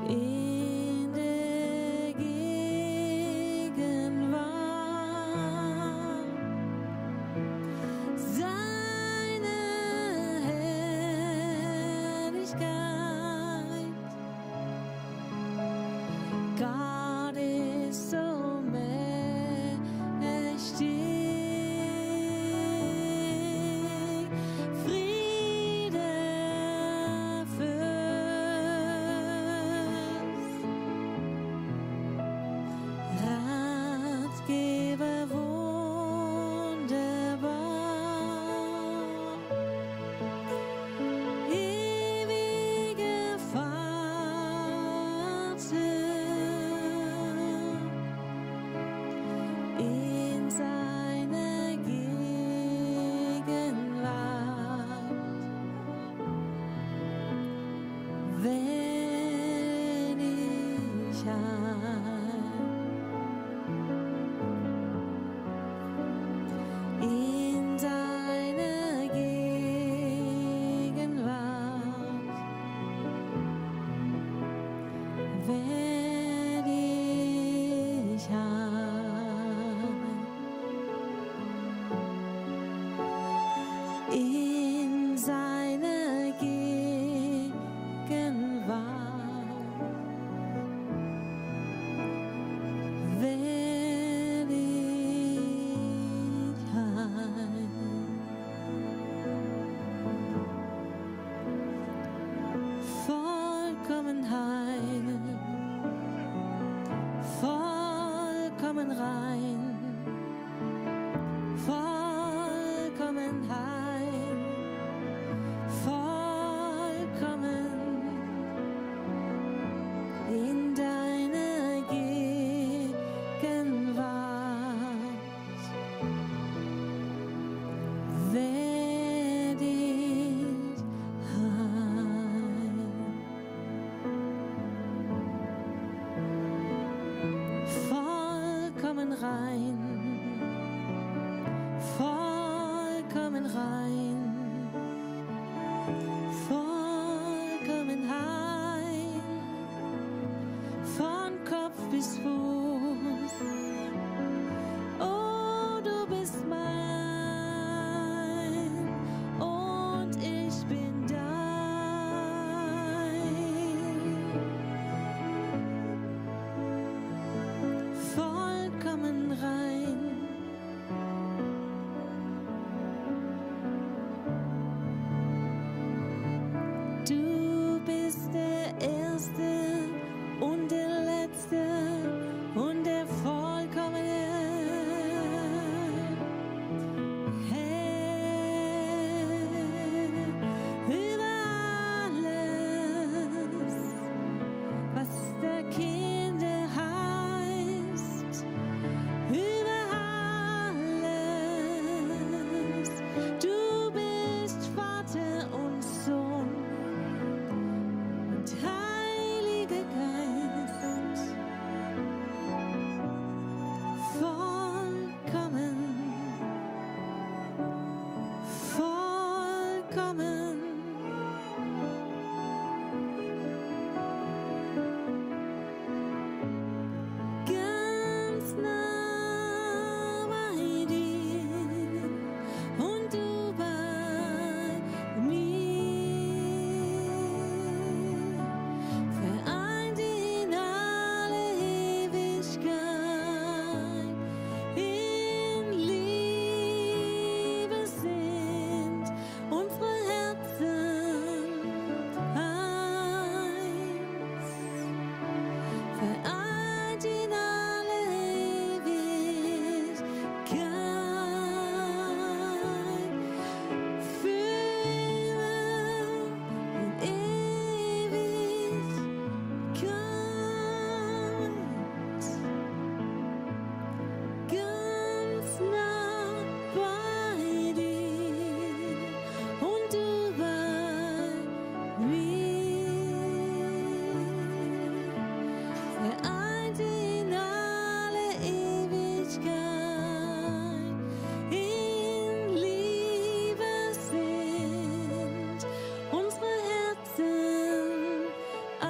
[SPEAKER 1] In der Gegenwart seiner Herrlichkeit. Gott ist so mächtig. Friede, Fürst, Ratgeber, wunderbar, ewiger Vater, in seiner Gegenwart werd ich heil. In ein, von Kopf bis Fuß. Oh, du bist mein und ich bin dein. Vollkommen rein. Du bist der Erste und der Letzte und der Vollkommene. Herr, über alles, was der Kinder heißt, über alles. Du bist Vater und Sohn und Heiliger Geist, vollkommen, vollkommen. Ganz nah bei dir und du bei mir, vereint in alle Ewigkeit, in Liebe sind unsere Herzen eins. Vereint in alle Ewigkeit, für immer in Ewigkeit, ganz nah bei dir und du bei mir. Vereint in alle Ewigkeit, in Liebe sind unsere Herzen eins.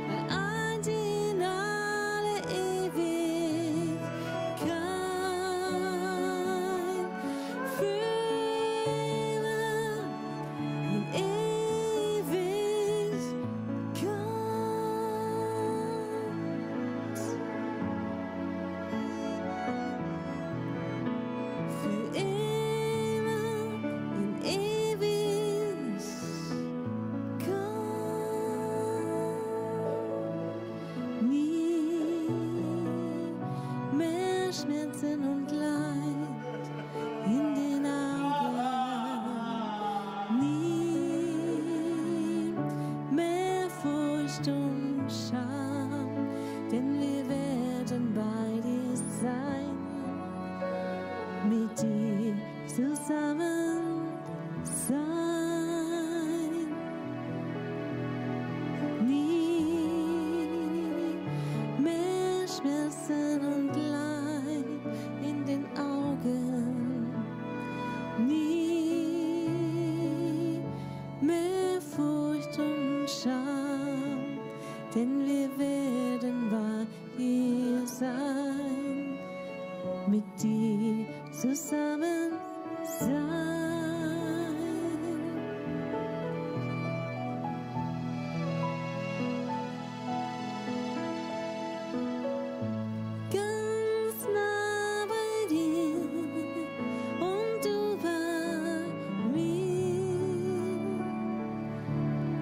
[SPEAKER 1] Vereint in alle Ewigkeit, für immer in Ewigkeit, für immer in Ewigkeit. Nie mehr Schmerzen und Leid in den Augen, nie mehr Furcht und Scham, denn wir werden bei dir sein, mit dir zusammen sein. Nie mehr Schmerzen und Leid in den Augen, nie mehr Furcht und Scham, denn wir werden bei dir sein, mit dir zusammen sein. Ganz nah bei dir und du bei mir,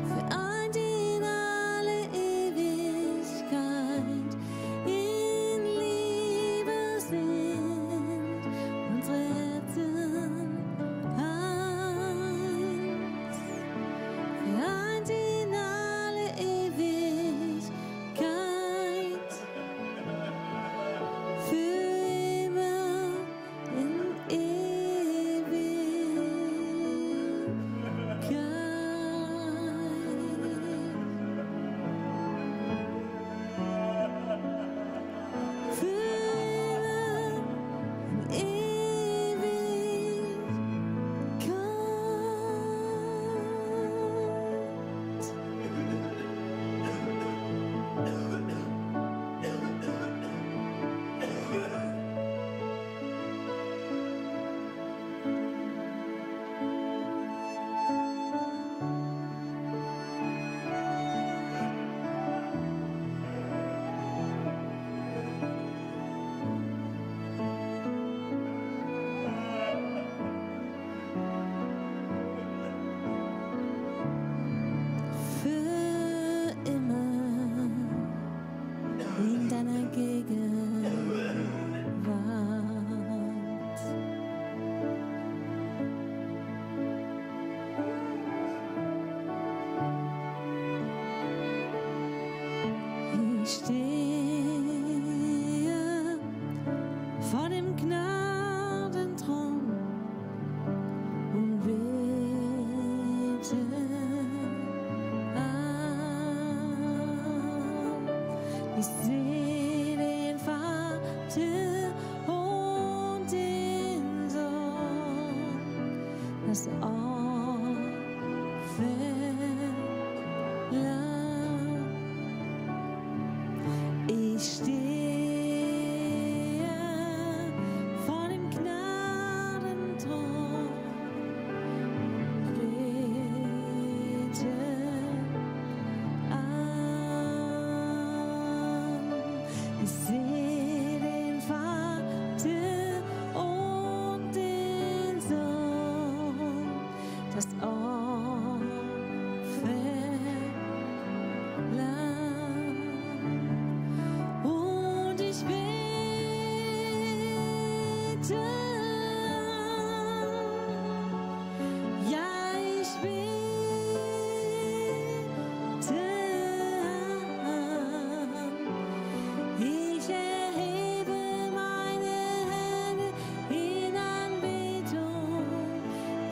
[SPEAKER 1] vereint in alle Ewigkeit. Ich stehe vor dem Gnadenthron, bete an. Ich sehe den Vater und den Sohn, das Opferlamm. Und ich bete, ja, ich bete an. Ich erhebe meine Hände in Anbetung,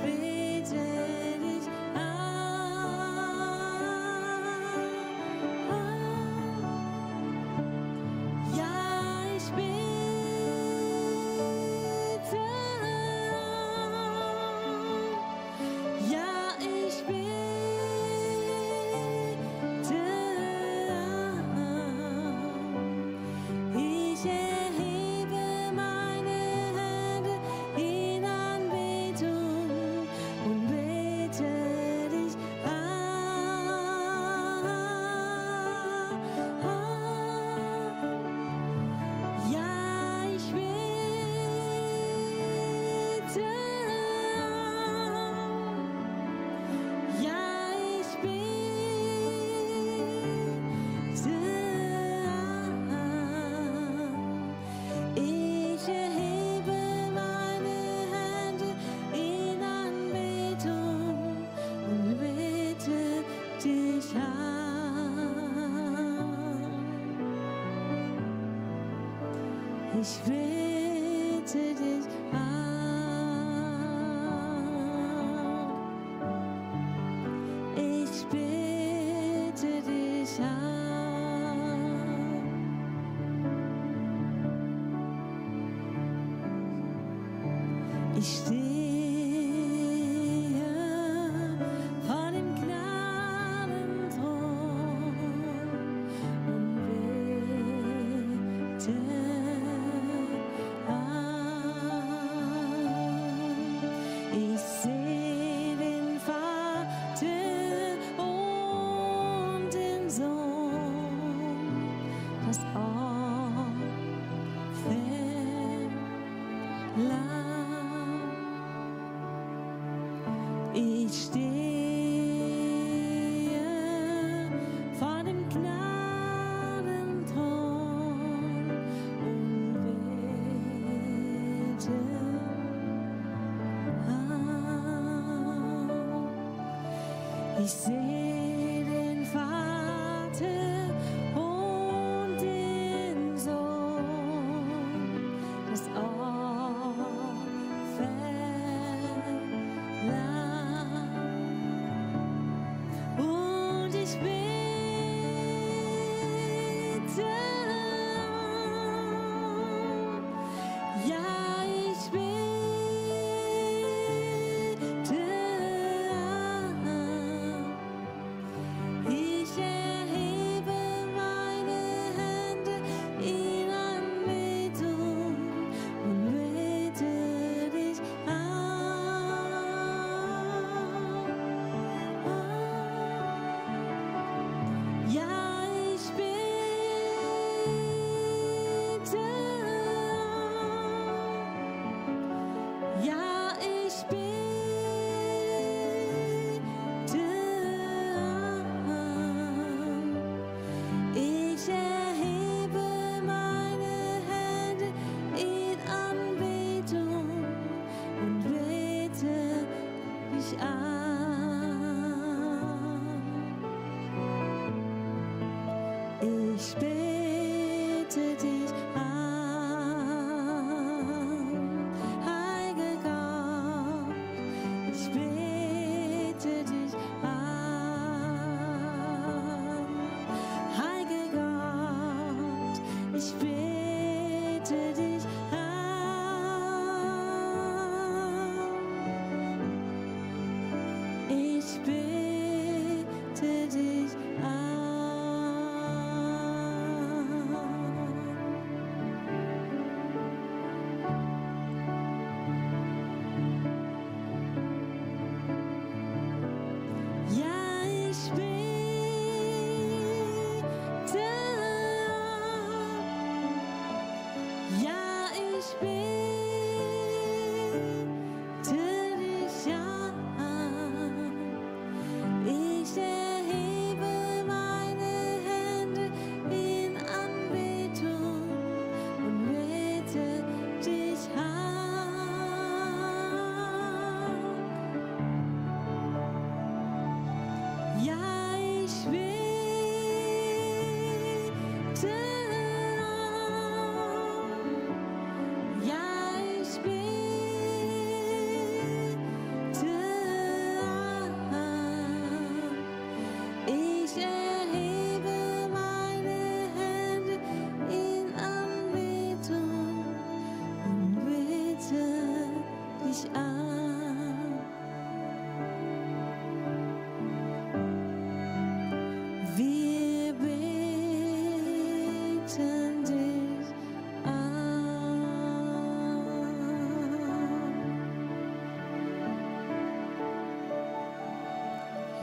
[SPEAKER 1] bete dich an. Ja, ich bete an. Ja, ich bete an. Ich erhebe meine Hände in Anbetung und bete dich an. Ja, ich bete an. Ja, ich bete an. Ich erhebe meine Hände in Anbetung und bete dich an. Ich bete dich an. Ich bete dich an. Ich stehe vor dem Gnadenthron und bete an. Ich sehe den Vater und den Sohn, das Opferlamm. Ich stehe vor dem Gnadenthron und bete an. Ich sehe den Vater und den Sohn, das Opferlamm. Und ich bete an. Ja, ich bete an.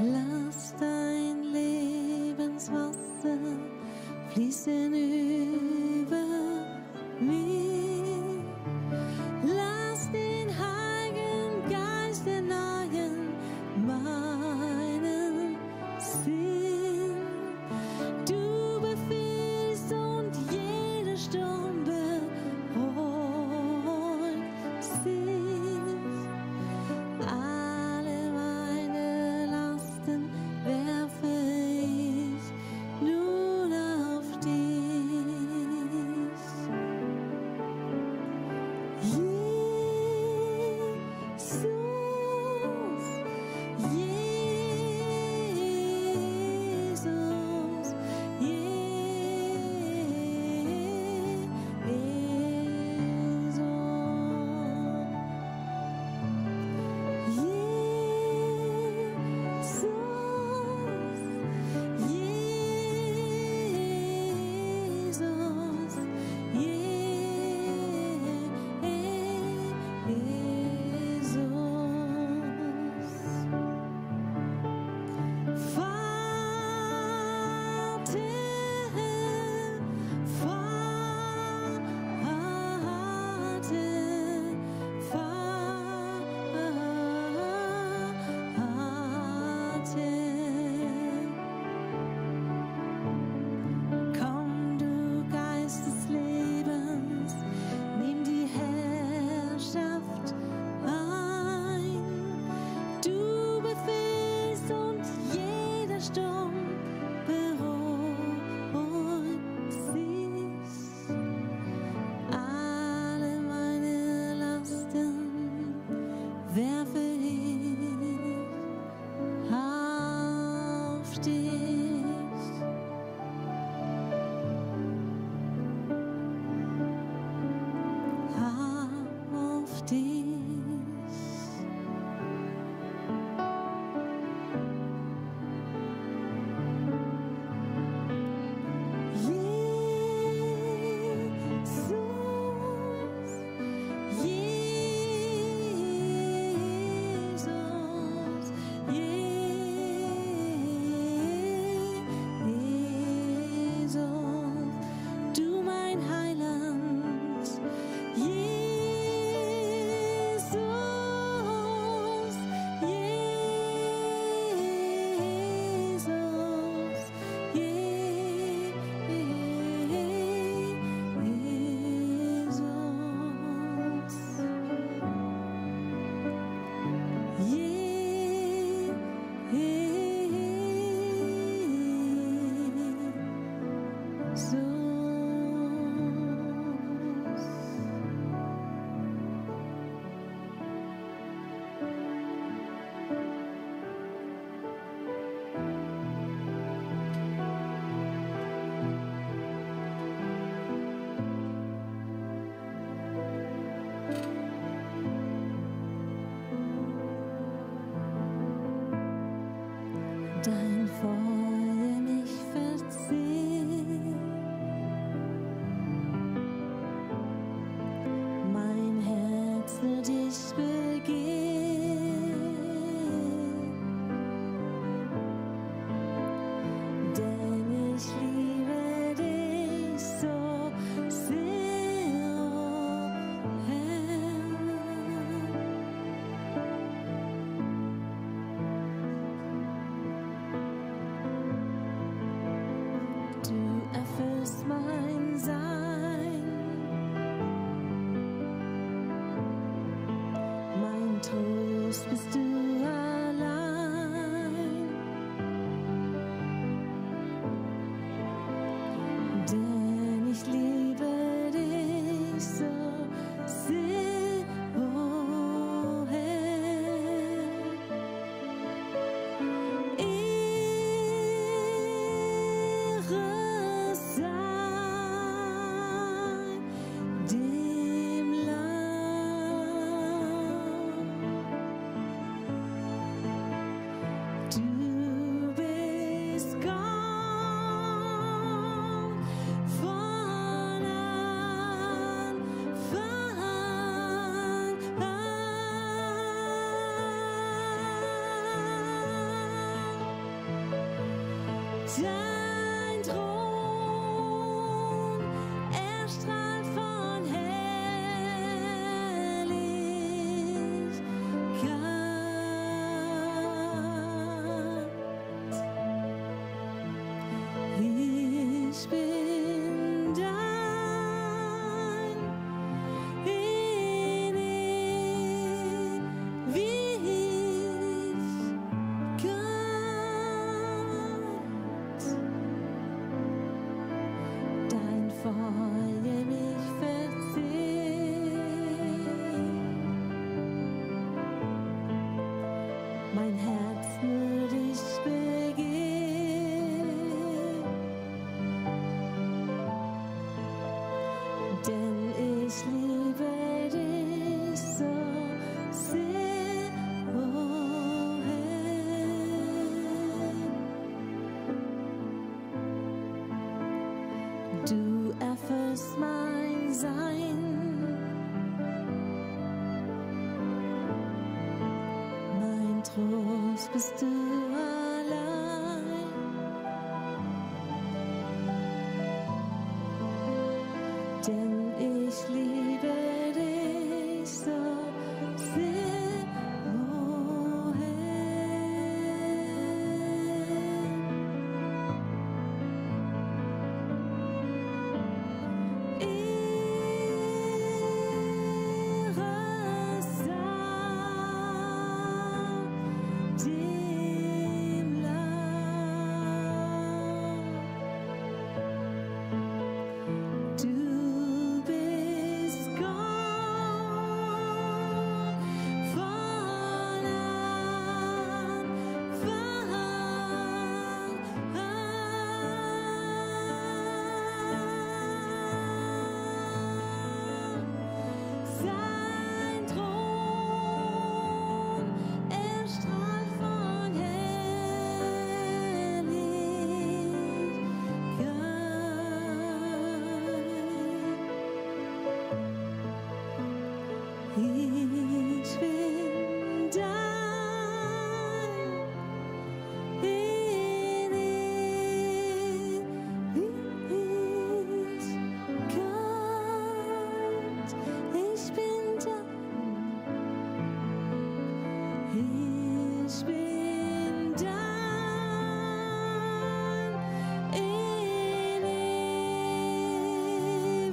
[SPEAKER 1] Lass dein Lebenswasser fließen über mich. Lass den Heiligen Geist erneuern meinen Sinn. Du befiehlst und jeder Sturm beruhigt sich. Alle meine Lasten werfe ich nun auf dich. Komm, du Geist des Lebens, nimm die Herrschaft ein. Du befehlst und jeder Sturm beruhigt sich. Alle meine Lasten werfe ich auf dich. Auf dich. Jesus, du mein Heiland. Jesus, dein Feuer mich verzehrt, mein Herz für dich begehrt, denn ich liebe dich so sehr, oh Herr. Dein Thron erstrahlt von Herrlichkeit. Ich bin dein in Ewigkeit. Dein Feuer mich verzehrt, mein Herz nur dich begehrt, denn ich liebe dich so sehr, oh Herr. Du erfüllst mein Sein, mein Trost bist du allein. Denn ich liebe dich so sehr, oh Herr. Ehre sei dem Lamm. Du bist Gott von Anfang an. Sein Thron erstrahlt von Herrlichkeit. Ich bin dein in Ewigkeit. Ich bin dein, ich bin dein in Ewigkeit.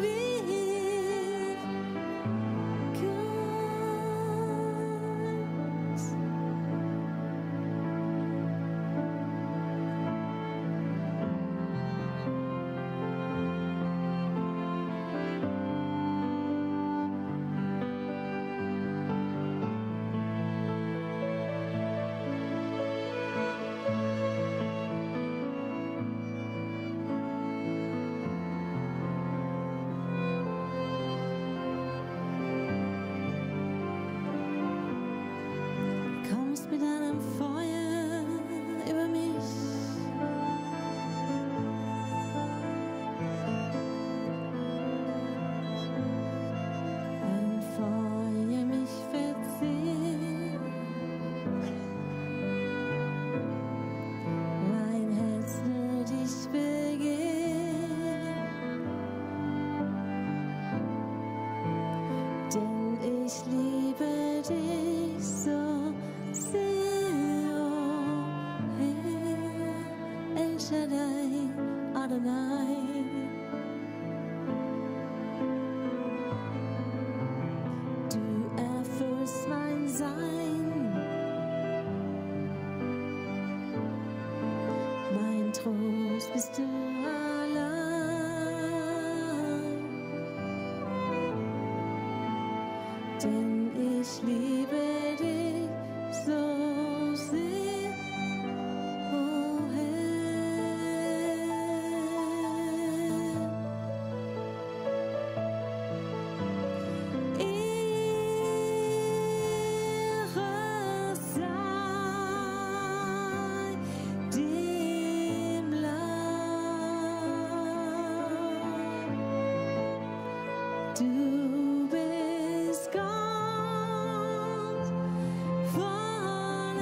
[SPEAKER 1] Kommst mit deinem Feuer über mich. Ein Feuer mich verzehrt, mein Herz nur dich begehrt, denn ich liebe dich so sehr, oh Herr. El Shaddai, Adonai. Du erfüllst mein Sein, mein Trost bist du allein. Denn ich liebe dich so sehr, oh Herr. Ehre sei dem Lamm. Du bist Gott von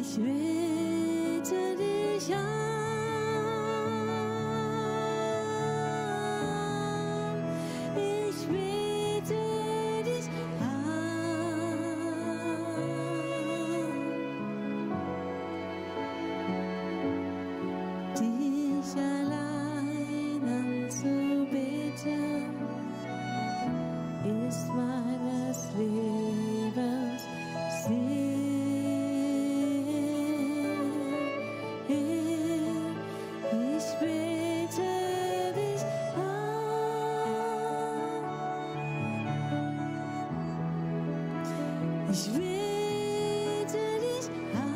[SPEAKER 1] Ich bete dich an. Ich bete dich an. Dich allein anzubeten ist meines Lebens Sinn. Ich bete dich an. Ich bete dich an.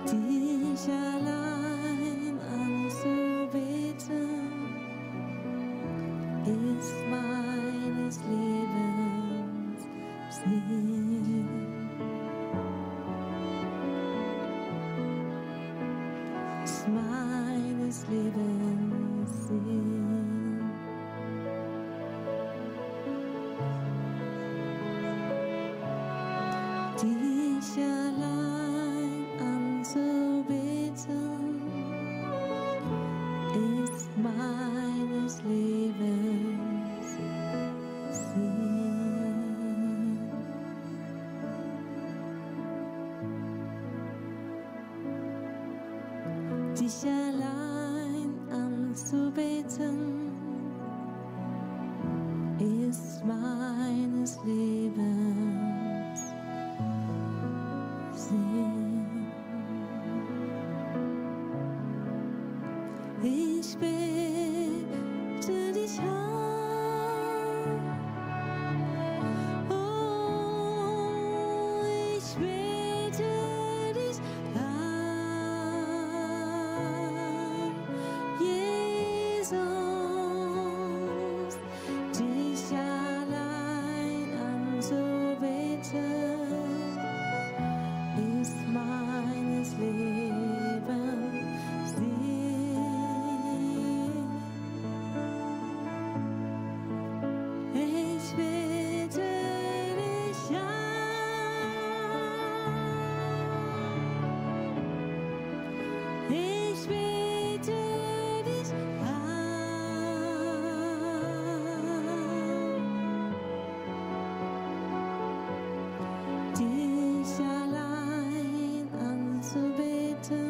[SPEAKER 1] Dich allein anzubeten ist meines Lebens Sinn. Ist meines Lebens Sinn. Dich allein anzubeten ist meines Lebens Sinn. Dich allein anzubeten ist meines Lebens Sinn. Ich bete dich an. Oh, ich bete dich an. Jesus, dich allein anzubeten ist meines Lebens Sinn. Ich bete dich an. Ich bete dich an. Dich allein anzubeten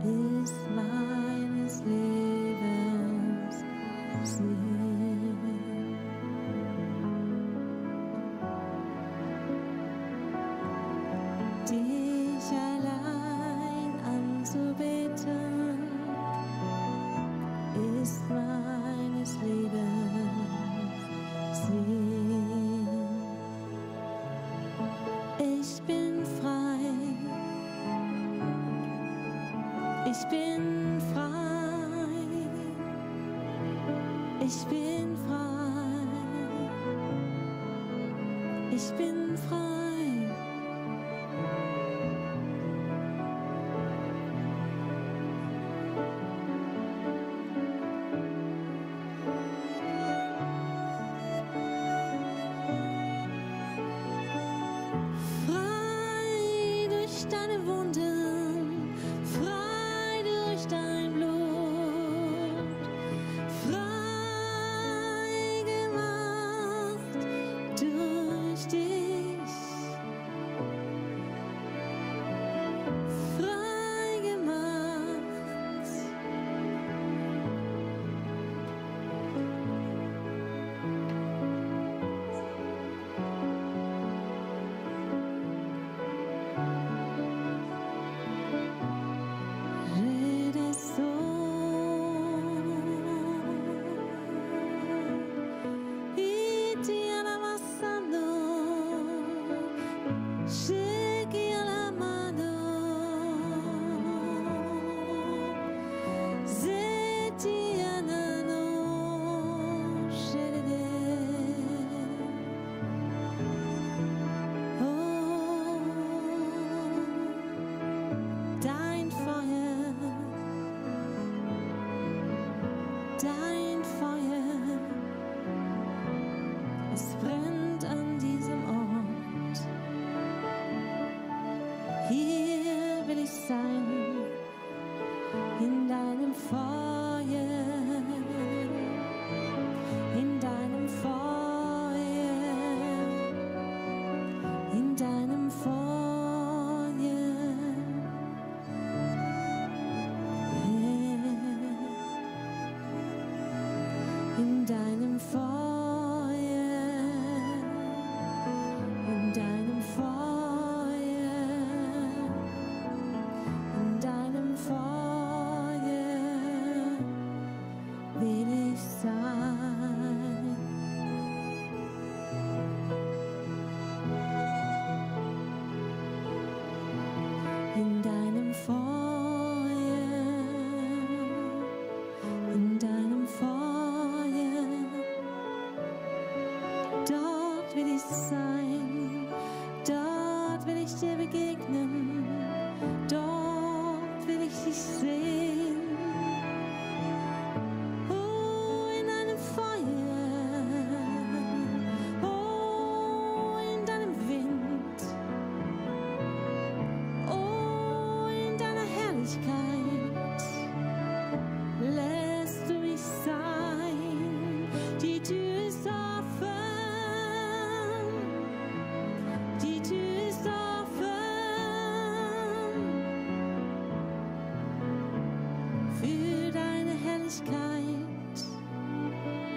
[SPEAKER 1] ist meines Lebens Sinn. Dich allein anzubeten ist meines Lebens Sinn. Ich bin frei. Ich bin frei. Ich bin frei. Ich bin frei. Frei durch deine Wunden, frei durch dein Blut, frei gemacht durch dich.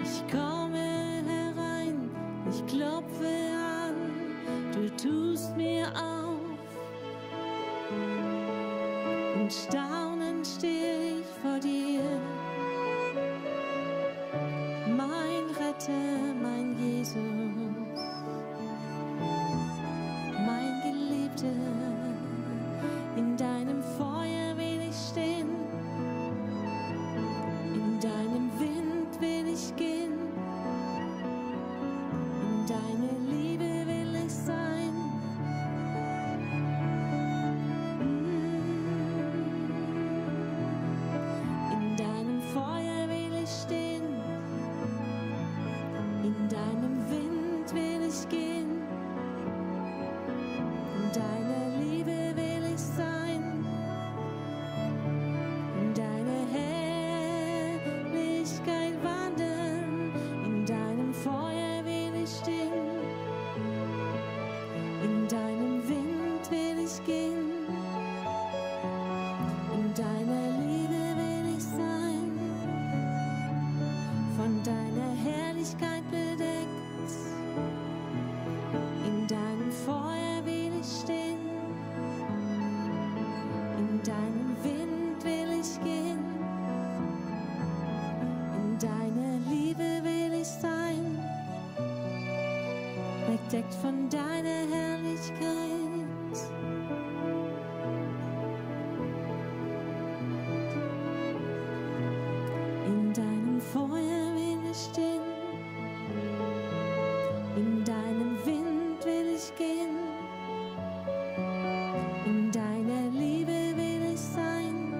[SPEAKER 1] Ich komme herein, ich klopfe an, du tust mir auf. Und staunend stehe ich vor dir, mein Retter, mein Jesus, mein Geliebter. In deinem Feuer will ich stehen, in deinem Wind will ich gehen, in deine Liebe will ich sein. In deinem Feuer will ich stehen, in deinem Wind will ich gehen, in deiner Liebe will ich sein, in deine Herrlichkeit wandern, in deinem Feuer will ich stehen, in deinem Wind will ich gehen, in deiner Liebe will ich sein, von deiner Herrlichkeit bedeckt. In deinem Feuer will ich stehen, in deinem Wind will ich gehen, in deiner Liebe will ich sein, bedeckt von deiner Herrlichkeit. In deinem Feuer will ich stehen, in deinem Wind will ich gehen, in deiner Liebe will ich sein,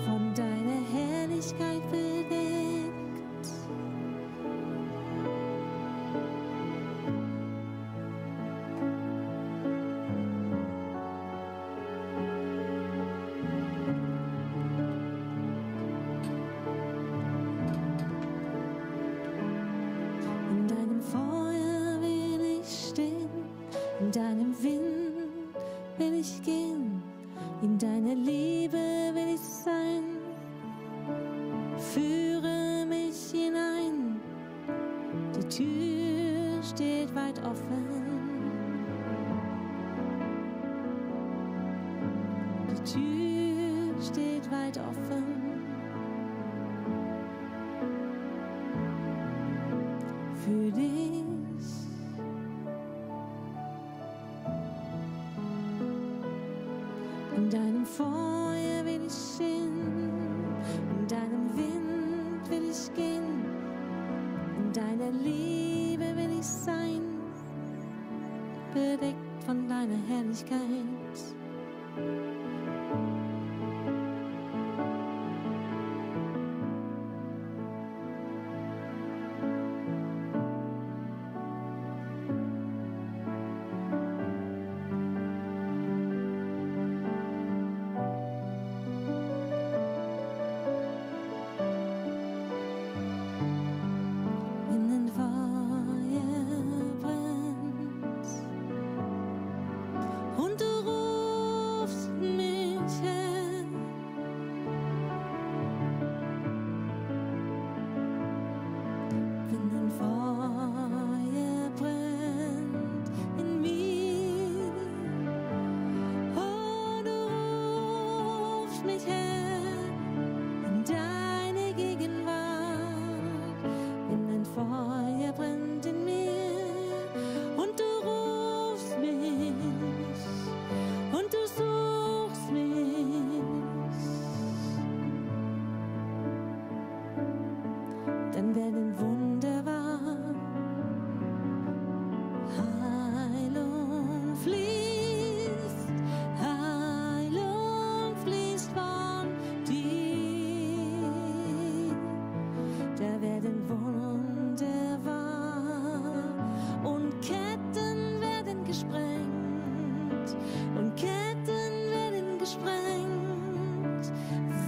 [SPEAKER 1] von deiner Herrlichkeit bedeckt. In deinem Feuer will ich stehen, in deinem Wind will ich gehen, in deiner Liebe will ich sein. Führe mich hinein, die Tür steht weit offen. Die Tür steht weit offen. Für dich. In deinem Feuer will ich stehen, in deinem Wind will ich gehen, in deiner Liebe will ich sein, bedeckt von deiner Herrlichkeit. Wenn ein Feuer brennt und du rufst mich her, wenn ein Feuer brennt in mir, oh, du rufst mich her in deine Gegenwart. Wenn ein Feuer brennt in mir und du rufst mich und du suchst mich, dann werden Wunder wahr. Heilung fließt von dir. Da werden Wunder wahr und Ketten werden gesprengt und Ketten werden gesprengt,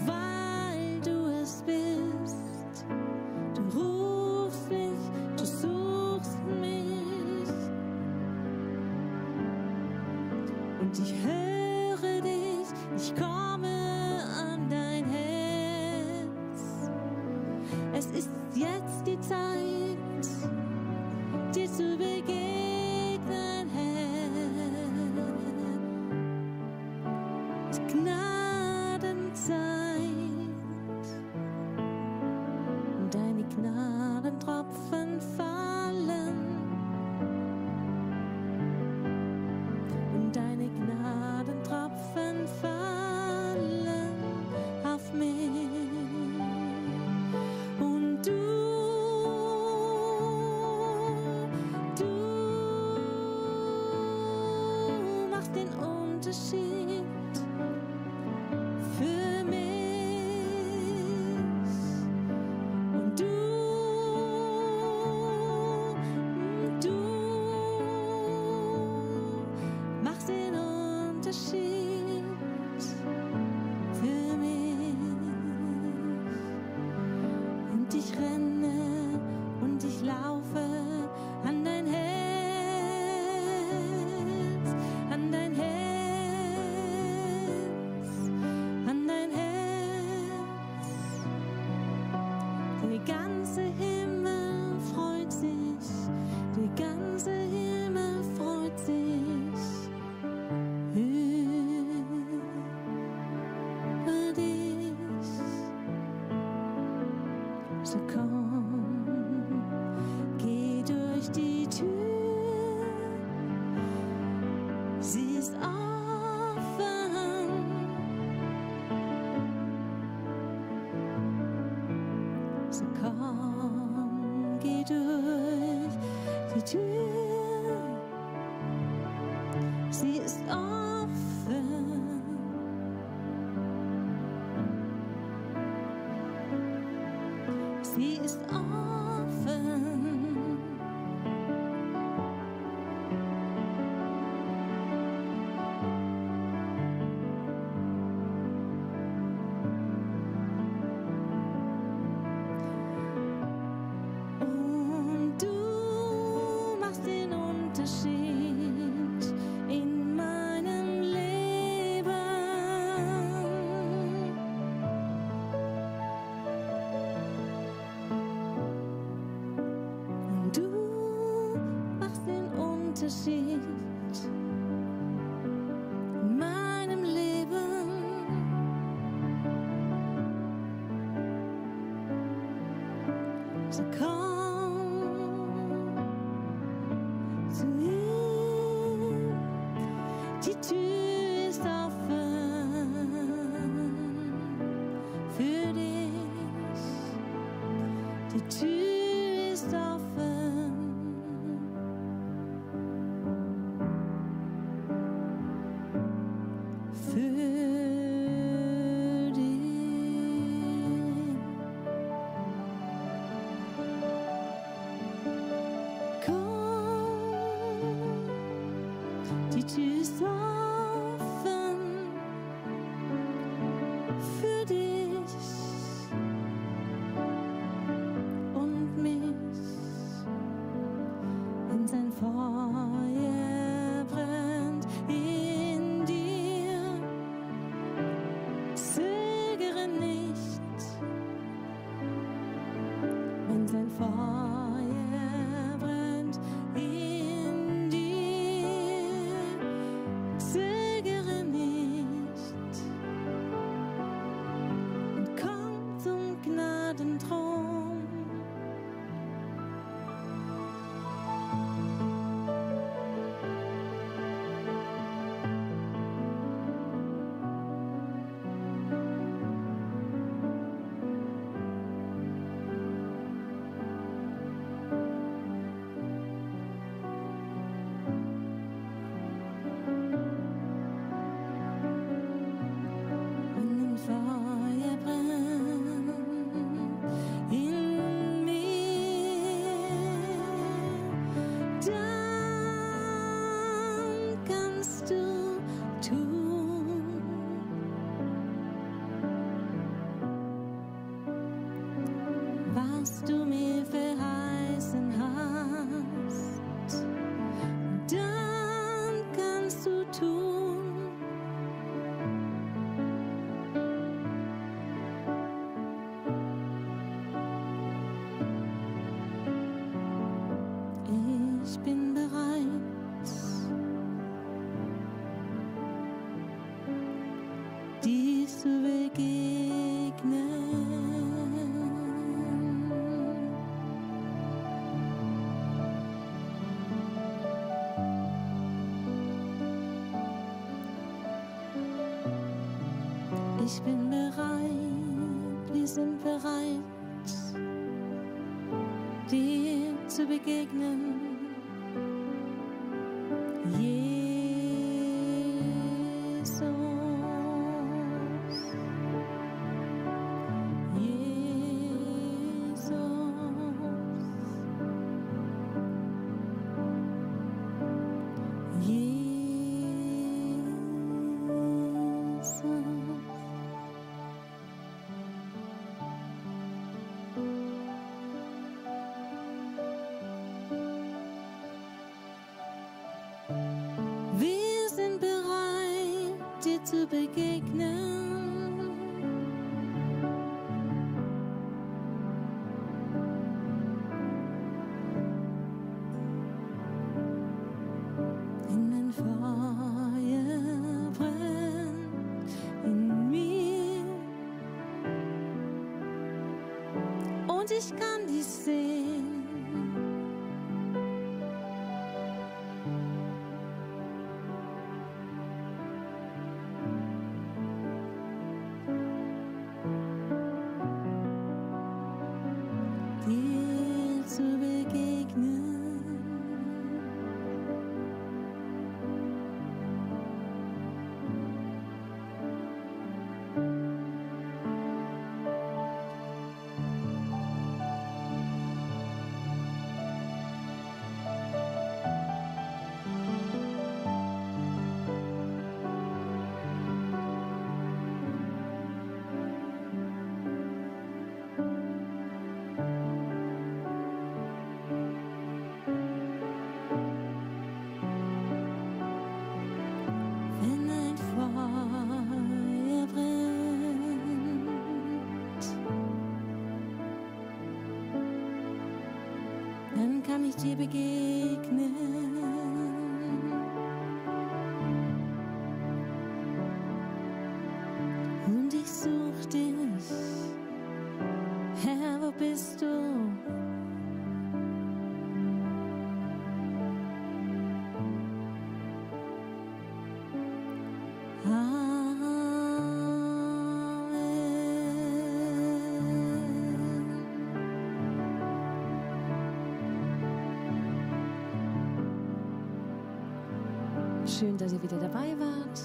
[SPEAKER 1] weil du es bist. Du rufst Es ist jetzt die Zeit, dir zu begegnen, Herr. Die Gnadenzeit, deine Gnadentropfen fallen und deine Gnadentropfen fallen auf mich. Und du machst den Unterschied für mich. Und du machst den Unterschied für mich. Und ich renne und ich laufe an dein Herz, an dein Herz, an dein Herz. Der ganze Himmel freut sich, der ganze Himmel freut sich über dich. So komm, geh durch die Tür, sie ist offen. So komm, geh durch die Tür, sie ist offen. Sie ist offen. Und du machst den Unterschied in meinem Leben. Und du machst den Unterschied in meinem Leben. So komm zu ihm, die Tür ist offen für dich, die Tür ist offen für dich. Komm, die Tür ist offen für dich und mich. Wenn sein Feuer brennt in dir, zögere nicht. Wenn sein Feuer brennt in dir, zögere nicht und komm zum Gnadenthron. Wenn ein Feuer brennt in mir, dann kannst du tun, was du mir verheißen hast. Dann kannst du tun, Ich bin bereit, wir sind bereit, dir zu begegnen. Wir sind bereit, dir zu begegnen. In mein Feuer brennt in mir und ich kann dich sehen. Dir zu begegnen. Wenn ein Feuer brennt, dann kann ich dir begegnen. Und ich such dich, Herr, wo bist du? Schön, dass ihr wieder dabei wart.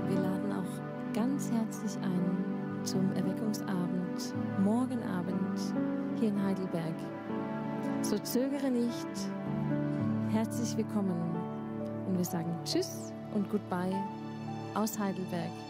[SPEAKER 1] Wir laden auch ganz herzlich ein zum Erweckungsabend, morgen Abend hier in Heidelberg. So zögere nicht. Herzlich willkommen. Und wir sagen Tschüss und Goodbye aus Heidelberg.